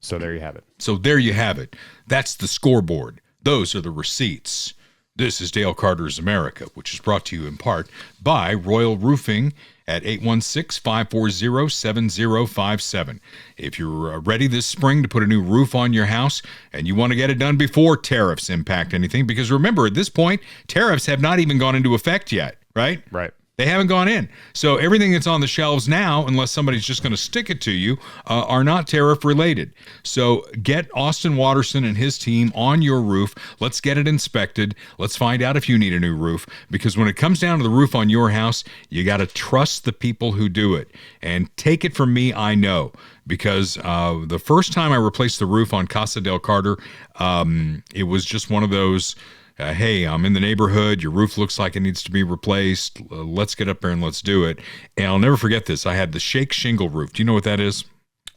So there you have it. So there you have it. That's the scoreboard. Those are the receipts. This is Dale Carter's America, which is brought to you in part by Royal Roofing at 816-540-7057. If you're ready this spring to put a new roof on your house and you want to get it done before tariffs impact anything, because remember, at this point, tariffs have not even gone into effect yet, right? Right. They haven't gone in. So everything that's on the shelves now, unless somebody's just going to stick it to you, are not tariff related. So get Austin Watterson and his team on your roof. Let's get it inspected. Let's find out if you need a new roof. Because when it comes down to the roof on your house, you got to trust the people who do it. And take it from me, I know. Because the first time I replaced the roof on Casa del Carter, it was just one of those... hey, I'm in the neighborhood. Your roof looks like it needs to be replaced. Let's get up there and let's do it. And I'll never forget this. I had the shake shingle roof. Do you know what that is?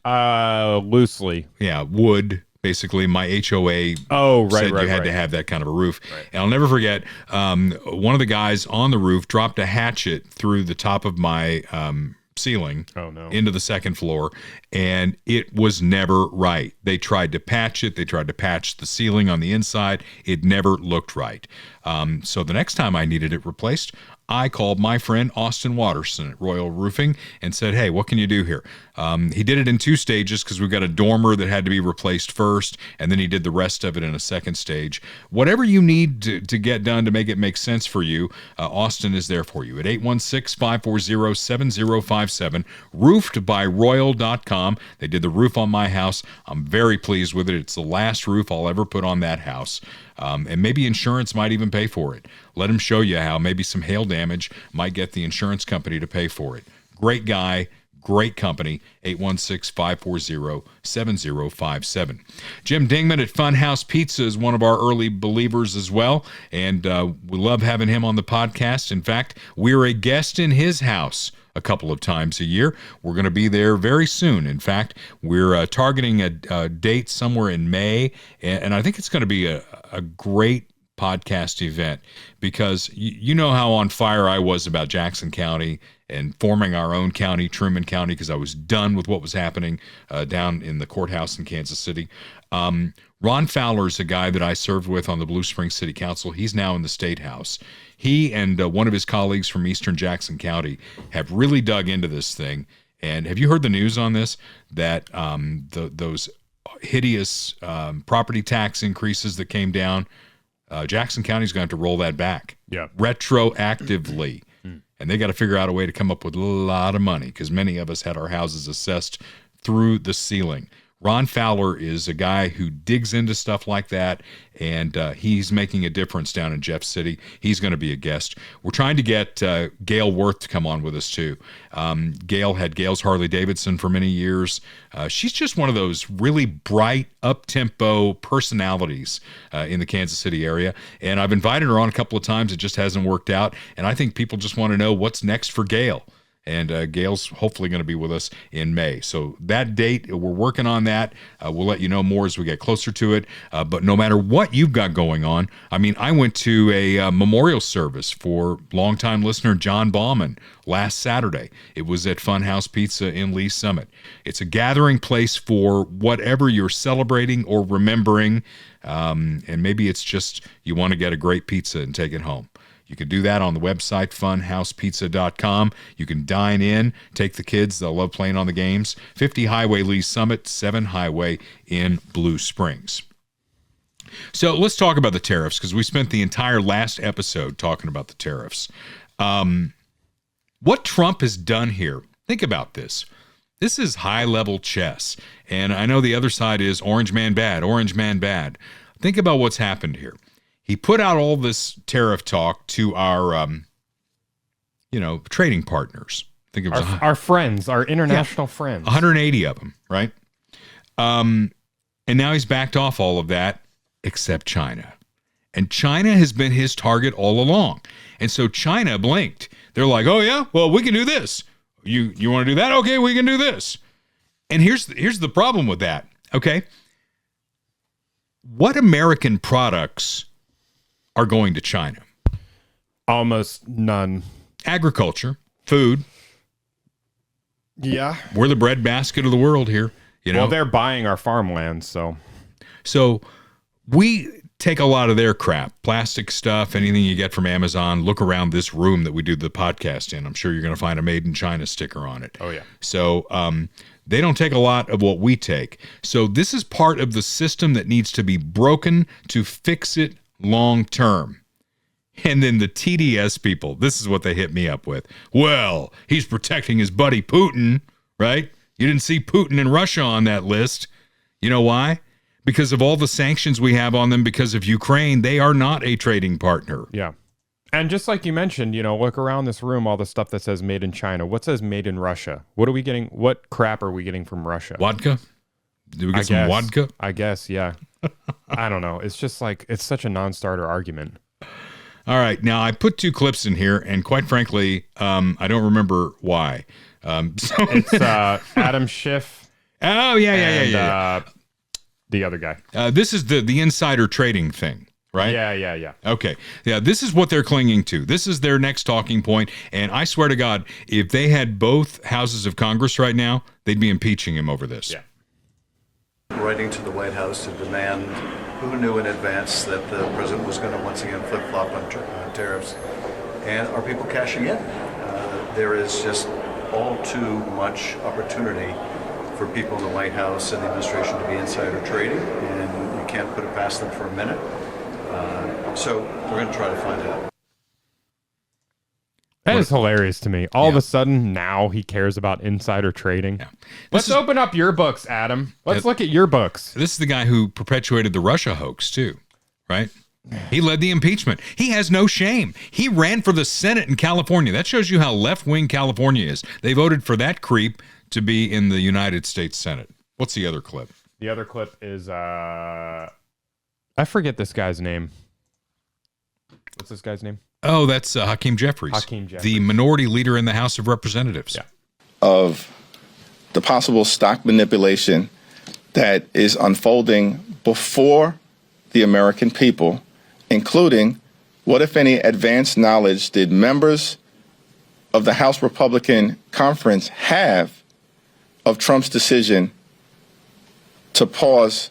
Loosely. Yeah, wood. Basically, my HOA said you had to have that kind of a roof. Right. And I'll never forget, one of the guys on the roof dropped a hatchet through the top of my ceiling into the second floor, and it was never right. They tried to patch it. They tried to patch the ceiling on the inside. It never looked right. So the next time I needed it replaced, I called my friend Austin Watterson at Royal Roofing and said, hey, what can you do here? He did it in 2 stages because we've got a dormer that had to be replaced first, and then he did the rest of it in a second stage. Whatever you need to get done to make it make sense for you, Austin is there for you at 816-540-7057, roofedbyroyal.com. They did the roof on my house. I'm very pleased with it. It's the last roof I'll ever put on that house. And maybe insurance might even pay for it. Let him show you how maybe some hail damage might get the insurance company to pay for it. Great guy, great company, 816-540-7057. Jim Dingman at Funhouse Pizza is one of our early believers as well, and we love having him on the podcast. In fact, we're a guest in his house a couple of times a year. We're going to be there very soon. In fact, we're targeting a date somewhere in May, and I think it's going to be a great podcast event because you know how on fire I was about Jackson County and forming our own county, Truman County, because I was done with what was happening down in the courthouse in Kansas City. Ron Fowler is a guy that I served with on the Blue Springs City Council. He's now in the State House. He and one of his colleagues from Eastern Jackson County have really dug into this thing. And have you heard the news on this? That those hideous property tax increases that came down, Jackson County's going to have to roll that back retroactively. And they got to figure out a way to come up with a lot of money because many of us had our houses assessed through the ceiling. Ron Fowler is a guy who digs into stuff like that, and he's making a difference down in Jeff City. He's going to be a guest. We're trying to get Gail Worth to come on with us, too. Gail had Gail's Harley-Davidson for many years. She's just one of those really bright, up-tempo personalities in the Kansas City area, and I've invited her on a couple of times. It just hasn't worked out, and I think people just want to know what's next for Gail. And Gail's hopefully going to be with us in May. So that date, we're working on that. We'll let you know more as we get closer to it. But no matter what you've got going on, I mean, I went to a memorial service for longtime listener John Bauman last Saturday. It was at Funhouse Pizza in Lee Summit. It's a gathering place for whatever you're celebrating or remembering. And maybe it's just you want to get a great pizza and take it home. You can do that on the website, funhousepizza.com. You can dine in, take the kids. They'll love playing on the games. 50 Highway Lee Summit, 7 Highway in Blue Springs. So let's talk about the tariffs because we spent the entire last episode talking about the tariffs. What Trump has done here, think about this. This is high-level chess. And I know the other side is orange man bad, orange man bad. Think about what's happened here. He put out all this tariff talk to our, trading partners. I think it was our friends, our international friends. 180 of them, right? And now he's backed off all of that except China. And China has been his target all along. And so China blinked. They're like, oh, yeah, well, we can do this. You want to do that? Okay, we can do this. And here's the problem with that, okay? What American products are going to China? Almost none. Agriculture, food. Yeah. We're the breadbasket of the world here. Well, they're buying our farmland, so. So we take a lot of their crap, plastic stuff, anything you get from Amazon. Look around this room that we do the podcast in. I'm sure you're going to find a Made in China sticker on it. Oh, yeah. So they don't take a lot of what we take. So this is part of the system that needs to be broken to fix it long term. And then the TDS people, this is what they hit me up with. Well, he's protecting his buddy Putin, right? You didn't see Putin and Russia on that list. You know why? Because of all the sanctions we have on them because of Ukraine, they are not a trading partner. Yeah. And just like you mentioned, look around this room, all the stuff that says made in China. What says made in Russia? What are we getting? What crap are we getting from Russia? Vodka? Did we get some vodka? I guess, yeah. I don't know. It's just like, it's such a non-starter argument. All right. Now, I put 2 clips in here, and quite frankly, I don't remember why. It's Adam Schiff. Oh, yeah. The other guy. This is the insider trading thing, right? Yeah. Okay. Yeah, this is what they're clinging to. This is their next talking point. And I swear to God, if they had both houses of Congress right now, they'd be impeaching him over this. Yeah. Writing to the White House to demand who knew in advance that the president was going to once again flip-flop on tariffs. And are people cashing in? There is just all too much opportunity for people in the White House and the administration to be insider trading, and you can't put it past them for a minute. So we're going to try to find out. That is hilarious to me. All of a sudden, now he cares about insider trading. Yeah. Let's open up your books, Adam. Let's look at your books. This is the guy who perpetuated the Russia hoax, too, right? He led the impeachment. He has no shame. He ran for the Senate in California. That shows you how left-wing California is. They voted for that creep to be in the United States Senate. What's the other clip? The other clip is, I forget this guy's name. What's this guy's name? Oh, that's Hakeem Jeffries. Hakeem Jeffries. The minority leader in the House of Representatives. Yeah. Of the possible stock manipulation that is unfolding before the American people, including what, if any, advanced knowledge did members of the House Republican Conference have of Trump's decision to pause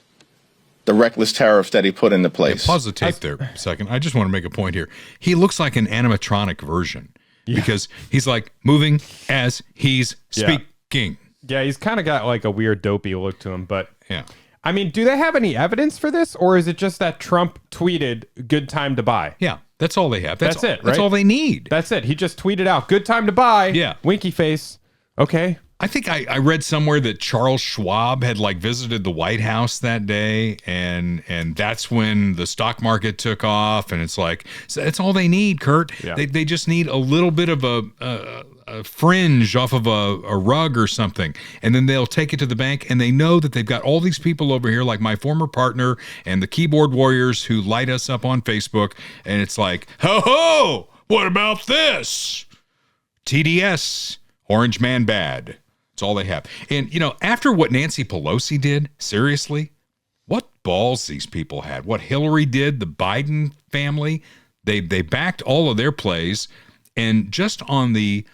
the reckless tariffs that he put into place. Yeah, pause the tape there a second. I just want to make a point here. He looks like an animatronic version because he's like moving as he's speaking. Yeah, he's kind of got like a weird dopey look to him, but yeah. I mean, do they have any evidence for this, or is it just that Trump tweeted "good time to buy"? Yeah, that's all they have. That's it, right? That's all they need. That's it. He just tweeted out "good time to buy." Yeah, winky face. Okay. I think I read somewhere that Charles Schwab had like visited the White House that day, and that's when the stock market took off. And it's like, so that's all they need, Kurt. Yeah. They just need a little bit of a fringe off of a rug or something, and then they'll take it to the bank, and they know that they've got all these people over here, like my former partner and the keyboard warriors who light us up on Facebook, and it's like, ho, what about this? TDS, Orange Man Bad. That's all they have. And, after what Nancy Pelosi did, seriously, what balls these people had, what Hillary did, the Biden family, they backed all of their plays, and just on the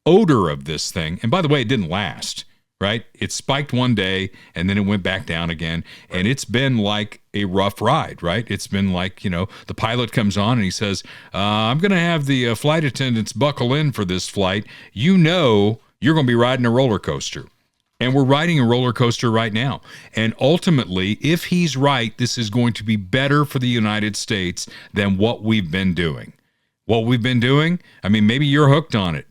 odor of this thing, and by the way, it didn't last, right? It spiked one day, and then it went back down again, and it's been like a rough ride, right? It's been like, the pilot comes on and he says, I'm going to have the flight attendants buckle in for this flight. You're going to be riding a roller coaster. And we're riding a roller coaster right now. And ultimately, if he's right, this is going to be better for the United States than what we've been doing. What we've been doing, I mean, maybe you're hooked on it.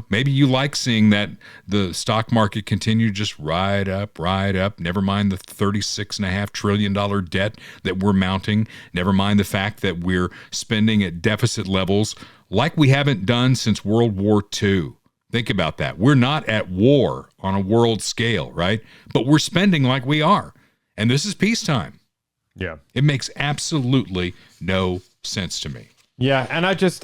Maybe you like seeing that the stock market continue to just ride up, never mind the $36.5 trillion debt that we're mounting, never mind the fact that we're spending at deficit levels like we haven't done since World War II. Think about that. We're not at war on a world scale, right? But we're spending like we are. And this is peacetime. Yeah. It makes absolutely no sense to me. Yeah, and I just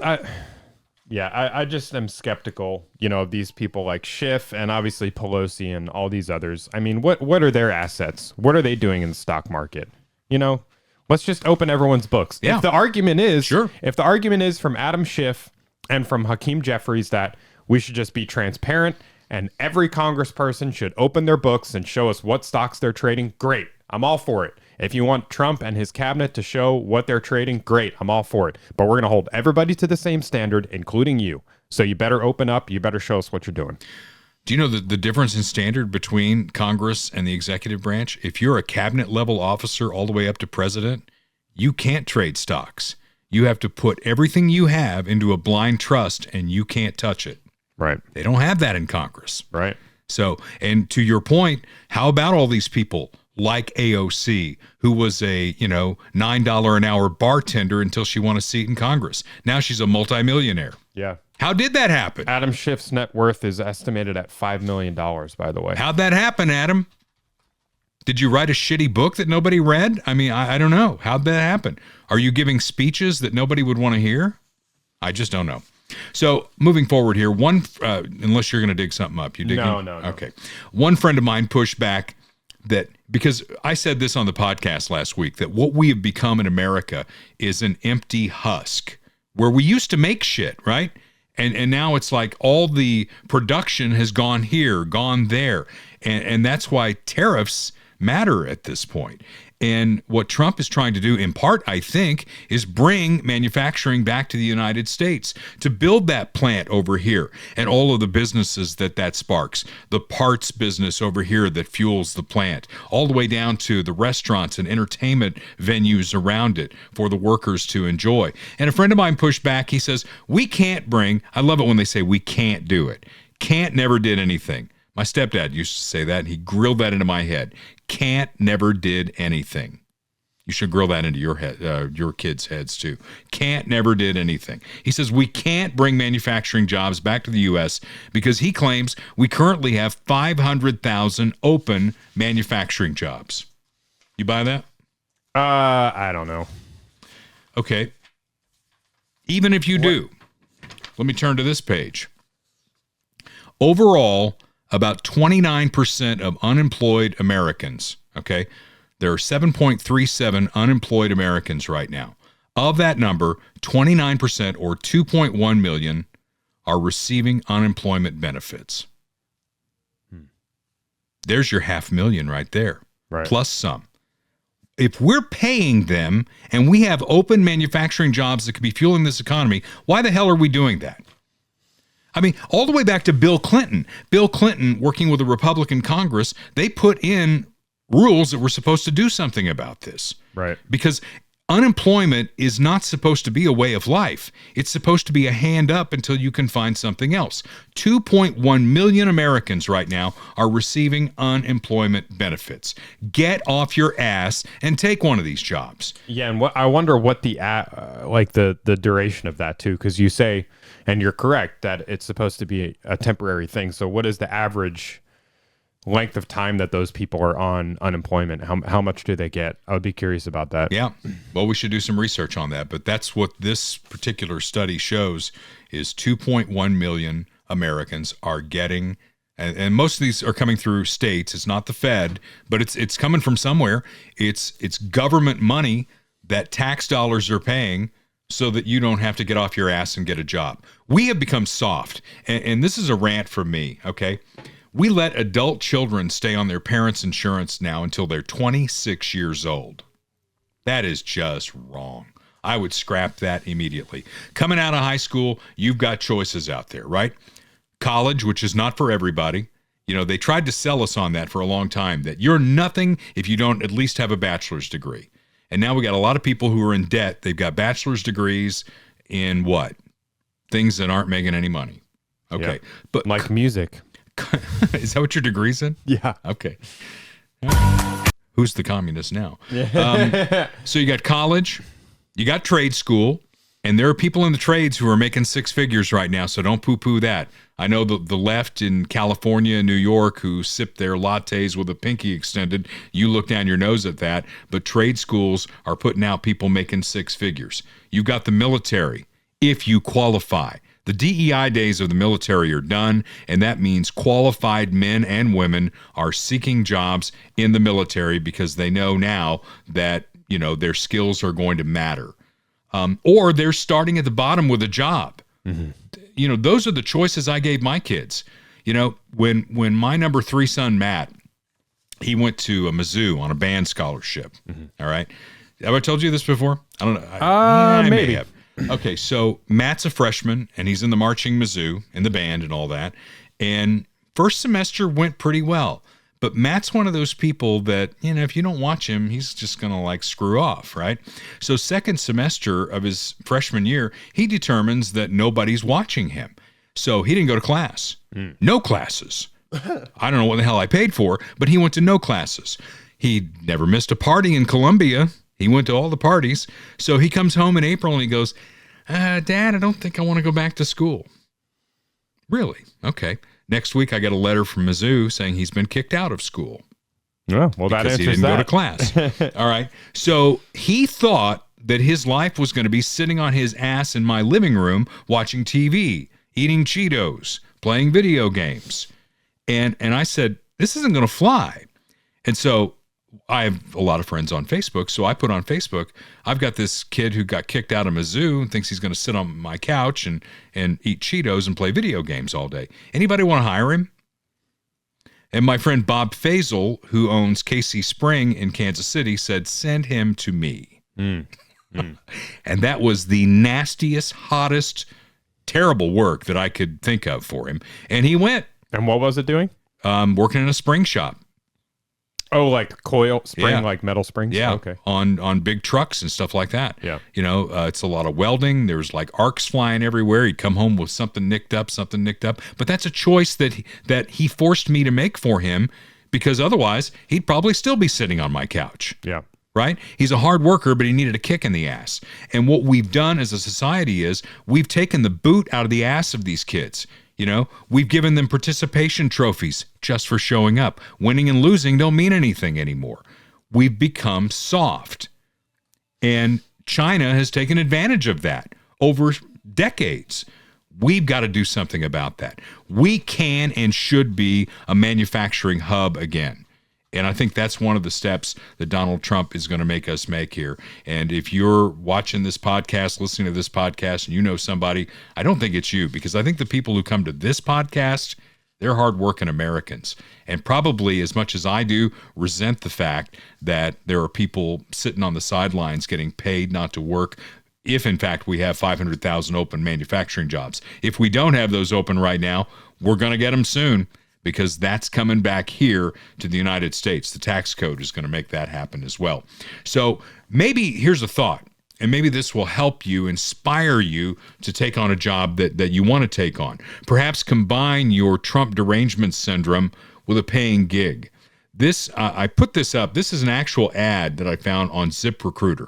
am skeptical, of these people like Schiff and obviously Pelosi and all these others. I mean, what are their assets? What are they doing in the stock market? Let's just open everyone's books. Yeah. If the argument is Sure. If the argument is from Adam Schiff and from Hakeem Jeffries that we should just be transparent and every congressperson should open their books and show us what stocks they're trading, great. I'm all for it. If you want Trump and his cabinet to show what they're trading, great. I'm all for it. But we're going to hold everybody to the same standard, including you. So you better open up. You better show us what you're doing. Do you know the difference in standard between Congress and the executive branch? If you're a cabinet level officer all the way up to president, you can't trade stocks. You have to put everything you have into a blind trust and you can't touch it. Right. They don't have that in Congress. Right. So, and to your point, how about all these people like AOC, who was a, $9 an hour bartender until she won a seat in Congress? Now she's a multimillionaire. Yeah. How did that happen? Adam Schiff's net worth is estimated at $5 million, by the way. How'd that happen, Adam? Did you write a shitty book that nobody read? I mean, I don't know. How'd that happen? Are you giving speeches that nobody would want to hear? I just don't know. So moving forward here, unless you're going to dig something up. You dig? No. Okay. One friend of mine pushed back that, because I said this on the podcast last week, that what we have become in America is an empty husk where we used to make shit, right? And now it's like all the production has gone here, gone there. And that's why tariffs matter at this point. And what Trump is trying to do, in part, I think, is bring manufacturing back to the United States to build that plant over here and all of the businesses that sparks, the parts business over here that fuels the plant, all the way down to the restaurants and entertainment venues around it for the workers to enjoy. And a friend of mine pushed back. He says, we can't bring, I love it when they say we can't do it. Can't never did anything. My stepdad used to say that, and he grilled that into my head. Can't never did anything. You should grill that into your head, your kids' heads too. Can't never did anything. He says we can't bring manufacturing jobs back to the U.S. because he claims we currently have 500,000 open manufacturing jobs. You buy that? I don't know. Okay. Even if you do, let me turn to this page. Overall, about 29% of unemployed Americans, okay? There are 7.37 unemployed Americans right now. Of that number, 29% or 2.1 million are receiving unemployment benefits. There's your 500,000 right there, right, plus some. If we're paying them and we have open manufacturing jobs that could be fueling this economy, why the hell are we doing that? I mean, all the way back to Bill Clinton. Bill Clinton, working with a Republican Congress, they put in rules that were supposed to do something about this. Right. Because unemployment is not supposed to be a way of life. It's supposed to be a hand up until you can find something else. 2.1 million Americans right now are receiving unemployment benefits. Get off your ass and take one of these jobs. Yeah, and I wonder what the the duration of that too, because you say, and you're correct, that it's supposed to be a temporary thing. So what is the average length of time that those people are on unemployment? How much do they get? I would be curious about that. Yeah. Well, we should do some research on that. But that's what this particular study shows is 2.1 million Americans are getting, and most of these are coming through states. It's not the Fed, but it's coming from somewhere. It's government money that tax dollars are paying so that you don't have to get off your ass and get a job. We have become soft. And this is a rant from me, okay? We let adult children stay on their parents' insurance now until they're 26 years old. That is just wrong. I would scrap that immediately. Coming out of high school, you've got choices out there, right? College, which is not for everybody. You know, they tried to sell us on that for a long time, that you're nothing if you don't at least have a bachelor's degree. And now we got a lot of people who are in debt. They've got bachelor's degrees in what? Things that aren't making any money. Okay. Yeah. But like music. Is that what your degree's in? Yeah. Okay. Who's the communist now? So you got college, you got trade school, and there are people in the trades who are making six figures right now, so don't poo-poo that. I know the left in California and New York who sip their lattes with a pinky extended, you look down your nose at that, but trade schools are putting out people making six figures. You got the military, if you qualify. The DEI days of the military are done, and that means qualified men and women are seeking jobs in the military because they know now that, you know, their skills are going to matter. Or they're starting at the bottom with a job. Mm-hmm. You know, those are the choices I gave my kids. You know, when my number 3 son, Matt, He went to a Mizzou on a band scholarship. All right. Have I told you this before? I don't know. I may maybe. have. Okay, so Matt's a freshman, and he's in the marching Mizzou, in the band and all that. And first semester went pretty well. But Matt's one of those people that, if you don't watch him, he's just going to like screw off, right? So second semester of his freshman year, he determines that nobody's watching him. So he didn't go to class. No classes. I don't know what the hell I paid for, but he went to no classes. He never missed a party in Columbia. He went to all the parties. So he comes home in April and he goes, Dad, I don't think I want to go back to school. Really? Okay. Next week, I get a letter from Mizzou saying he's been kicked out of school. Oh, well, that answers he didn't go to class. All right. So he thought that his life was going to be sitting on his ass in my living room watching TV, eating Cheetos, playing video games. And I said, this isn't going to fly. And so I have a lot of friends on Facebook. So I put on Facebook, I've got this kid who got kicked out of Mizzou and thinks he's going to sit on my couch and eat Cheetos and play video games all day. Anybody want to hire him? And my friend Bob Faisal, who owns KC Spring in Kansas City, said, send him to me. And that was the nastiest, hottest, terrible work that I could think of for him. And he went. And what was it doing? Working in a spring shop. Oh, like coil spring, like metal springs? Yeah. Okay. On big trucks and stuff like that. Yeah. It's a lot of welding. There's like arcs flying everywhere. He'd come home with something nicked up. But that's a choice that he forced me to make for him, because otherwise he'd probably still be sitting on my couch. Yeah. Right? He's a hard worker, but he needed a kick in the ass. And what we've done as a society is we've taken the boot out of the ass of these kids. We've given them participation trophies just for showing up. Winning and losing don't mean anything anymore. We've become soft. And China has taken advantage of that over decades. We've got to do something about that. We can and should be a manufacturing hub again. And I think that's one of the steps that Donald Trump is going to make us make here. And if you're watching this podcast, listening to this podcast, and you know somebody, I don't think it's you, because I think the people who come to this podcast, they're hardworking Americans. And probably as much as I do, resent the fact that there are people sitting on the sidelines getting paid not to work, if in fact we have 500,000 open manufacturing jobs. If we don't have those open right now, we're going to get them soon, because that's coming back here to the United States. The tax code is going to make that happen as well. So maybe here's a thought, and maybe this will help you, inspire you to take on a job that you want to take on. Perhaps combine your Trump derangement syndrome with a paying gig. This, I put this up. This is an actual ad that I found on ZipRecruiter.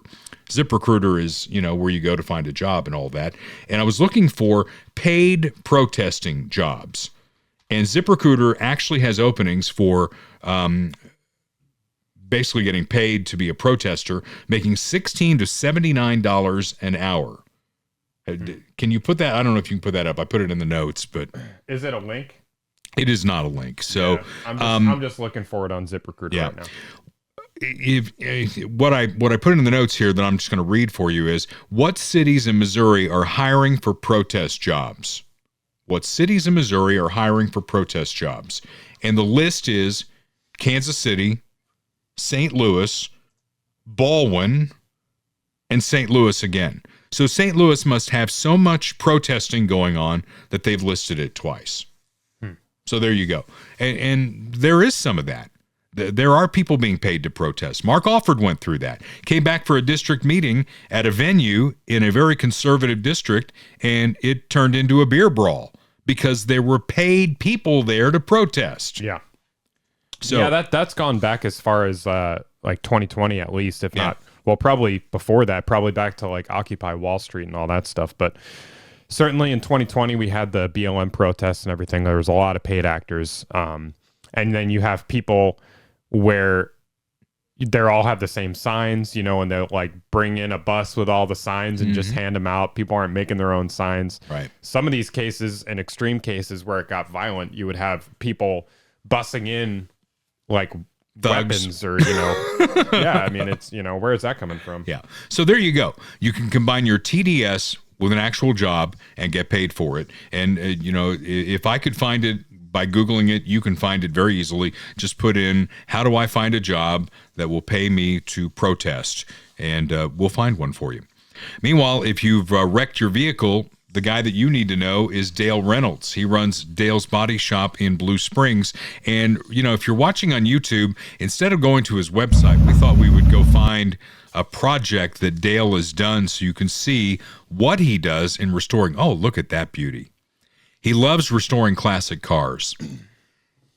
ZipRecruiter is, where you go to find a job and all that. And I was looking for paid protesting jobs. And ZipRecruiter actually has openings for basically getting paid to be a protester, making $16 to $79 an hour. Can you put that? I don't know if you can put that up. I put it in the notes, but is it a link? It is not a link. So yeah, I'm just looking for it on ZipRecruiter right now. What I put in the notes here that I'm just going to read for you is, what cities in Missouri are hiring for protest jobs? What cities in Missouri are hiring for protest jobs? And the list is Kansas City, St. Louis, Baldwin, and St. Louis again. So St. Louis must have so much protesting going on that they've listed it twice. So there you go. And there is some of that. There are people being paid to protest. Mark Alford went through that. Came back for a district meeting at a venue in a very conservative district, and it turned into a beer brawl because there were paid people there to protest. Yeah. So yeah, that's gone back as far as like 2020 at least, if not, well, probably before that, probably back to like Occupy Wall Street and all that stuff. But certainly in 2020, we had the BLM protests and everything. There was a lot of paid actors. And then you have people where they all have the same signs, and they'll like bring in a bus with all the signs and just hand them out. People aren't making their own signs. Right. Some of these cases, and extreme cases where it got violent, you would have people bussing in like thugs. Weapons or, yeah, I mean, it's, where is that coming from? Yeah. So there you go. You can combine your TDS with an actual job and get paid for it. And, if I could find it, by Googling it, you can find it very easily. Just put in, how do I find a job that will pay me to protest? And we'll find one for you. Meanwhile, if you've wrecked your vehicle, the guy that you need to know is Dale Reynolds. He runs Dale's Body Shop in Blue Springs. And, you know, if you're watching on YouTube, instead of going to his website, we thought we would go find a project that Dale has done so you can see what he does in restoring. Oh, look at that beauty. He loves restoring classic cars.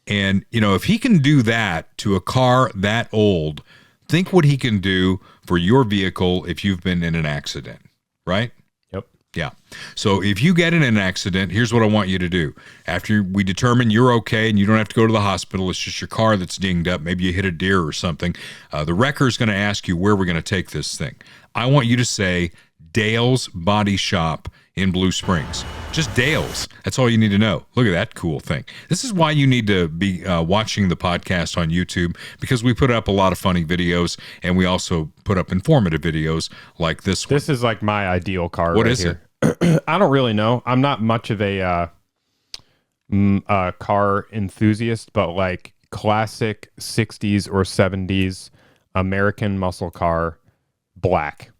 And, you know, if he can do that to a car that old, think what he can do for your vehicle if you've been in an accident, right? Yep. Yeah. So if you get in an accident, here's what I want you to do. After we determine you're okay and you don't have to go to the hospital, it's just your car that's dinged up, maybe you hit a deer or something, the wrecker is going to ask you where we're going to take this thing. I want you to say Dale's Body Shop in Blue Springs. Just Dale's. That's all you need to know. Look at that cool thing. This is why you need to be watching the podcast on YouTube, because we put up a lot of funny videos, and we also put up informative videos like this one. This is like my ideal car. What right is here. I don't really know. I'm not much of a car enthusiast, but like classic 60s or 70s American muscle car, black.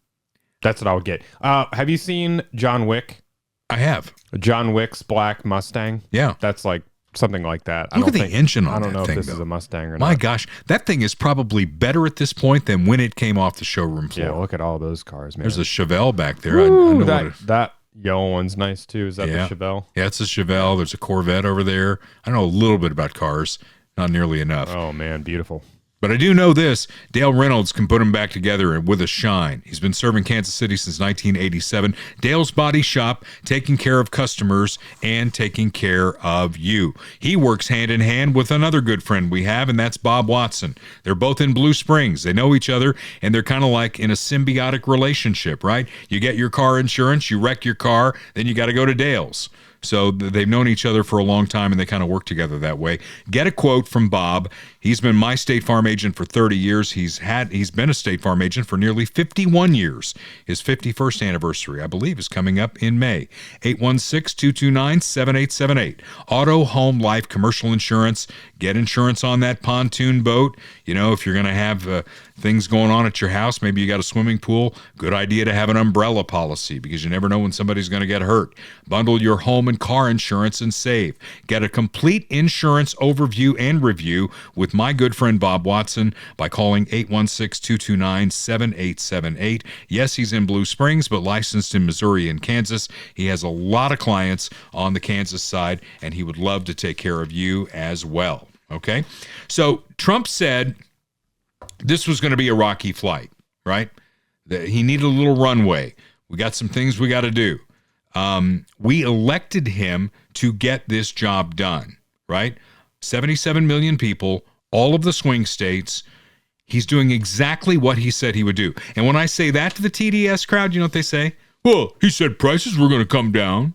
That's what I would get. Have you seen John Wick? I have. John Wick's black Mustang. Yeah. That's like something like that. Look at the engine on that I don't know thing, if this is though. a Mustang or not. My gosh, that thing is probably better at this point than when it came off the showroom floor. Yeah, look at all those cars, man. There's a Chevelle back there. Ooh, I know that yellow one's nice too. Is that Yeah. the Chevelle? Yeah, it's a Chevelle. There's a Corvette over there. I know a little bit about cars, not nearly enough. Oh man, beautiful. But I do know this, Dale Reynolds can put them back together with a shine. He's been serving Kansas City since 1987. Dale's Body Shop, taking care of customers and taking care of you. He works hand in hand with another good friend we have, and that's Bob Watson. They're both in Blue Springs. They know each other, and they're kind of like in a symbiotic relationship, right? You get your car insurance, you wreck your car, then you got to go to Dale's. So they've known each other for a long time, and they kind of work together that way. Get a quote from Bob. He's been my State Farm agent for 30 years. He's been a State Farm agent for nearly 51 years. His 51st anniversary, I believe, is coming up in May. 816-229-7878. Auto, home, life, commercial insurance. Get insurance on that pontoon boat. You know, if you're going to have things going on at your house, maybe you got a swimming pool, good idea to have an umbrella policy because you never know when somebody's going to get hurt. Bundle your home and car insurance and save. Get a complete insurance overview and review with my good friend Bob Watson by calling 816-229-7878. Yes, he's in Blue Springs, but licensed in Missouri and Kansas. He has a lot of clients on the Kansas side, and he would love to take care of you as well. Okay? So Trump said this was going to be a rocky flight, right? That he needed a little runway. We got some things we got to do. We elected him to get this job done, right? 77 million people, all of the swing states. He's doing exactly what he said he would do. And when I say that to the TDS crowd, you know what they say? Well, he said prices were going to come down.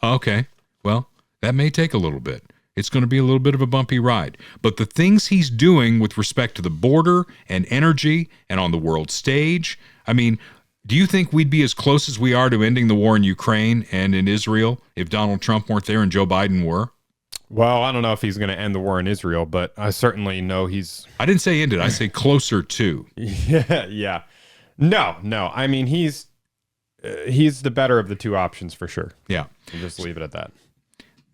Okay, well, that may take a little bit. It's going to be a little bit of a bumpy ride. But the things he's doing with respect to the border and energy and on the world stage, I mean, do you think we'd be as close as we are to ending the war in Ukraine and in Israel if Donald Trump weren't there and Joe Biden were? Well, I don't know if he's going to end the war in Israel, but I certainly know he's... I didn't say ended. I say closer to. Yeah. No. I mean, he's the better of the two options for sure. Yeah. We'll just leave it at that.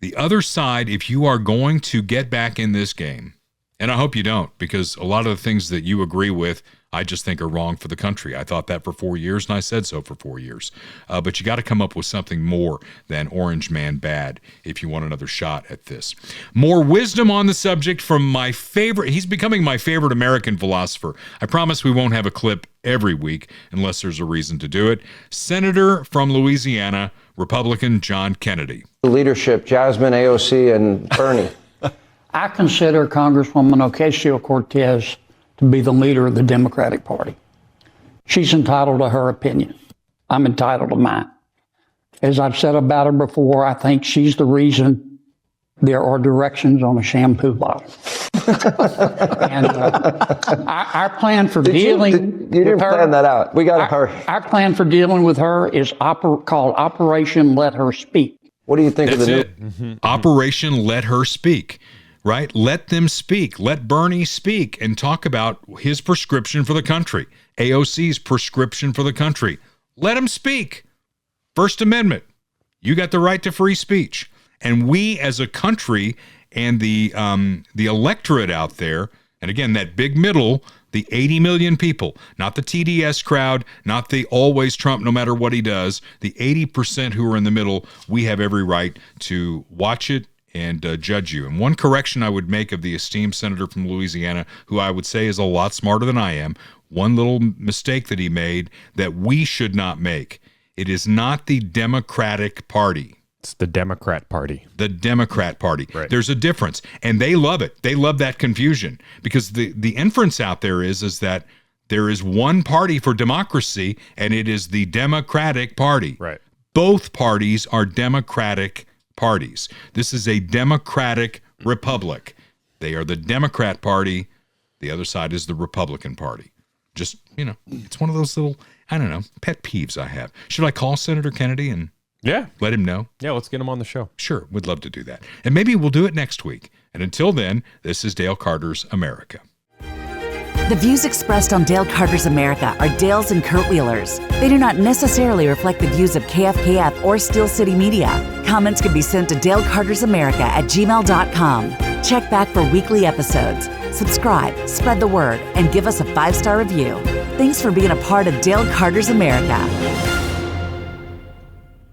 The other side, if you are going to get back in this game, and I hope you don't, because a lot of the things that you agree with, I just think are wrong for the country. I thought that for 4 years, and I said so for 4 years. But you got to come up with something more than Orange Man bad if you want another shot at this. More wisdom on the subject from my favorite. He's becoming my favorite American philosopher. I promise we won't have a clip every week unless there's a reason to do it. Senator from Louisiana, Republican John Kennedy. Leadership, Jasmine, AOC, and Bernie. I consider Congresswoman Ocasio-Cortez to be the leader of the Democratic Party. She's entitled to her opinion. I'm entitled to mine. As I've said about her before, I think she's the reason there are directions on a shampoo bottle. And our plan for dealing you didn't with her, plan that out. We got to hurry. Our plan for dealing with her is called Operation Let Her Speak. What do you think of the new? It. Operation Let Her Speak, right? Let them speak. Let Bernie speak and talk about his prescription for the country, AOC's prescription for the country. Let him speak. First Amendment. You got the right to free speech. And we as a country and the electorate out there, and again, that big middle, the 80 million people, not the TDS crowd, not the always Trump no matter what he does, the 80% who are in the middle, we have every right to watch it and judge you. And one correction I would make of the esteemed senator from Louisiana, who I would say is a lot smarter than I am, one little mistake that he made that we should not make. It is not the Democratic Party. It's the Democrat Party. The Democrat Party. Right. There's a difference. And they love it. They love that confusion because the inference out there is that there is one party for democracy and it is the Democratic Party. Right. Both parties are Democratic parties. This is a Democratic Republic. They are the Democrat Party. The other side is the Republican Party. Just, it's one of those little, I don't know, pet peeves I have. Should I call Senator Kennedy and let him know? Yeah, let's get him on the show. Sure, we'd love to do that. And maybe we'll do it next week. And until then, this is Dale Carter's America. The views expressed on Dale Carter's America are Dale's and Kurt Wheeler's. They do not necessarily reflect the views of KFKF or Steel City Media. Comments can be sent to dalecartersamerica@gmail.com. Check back for weekly episodes. Subscribe, spread the word, and give us a 5-star review. Thanks for being a part of Dale Carter's America.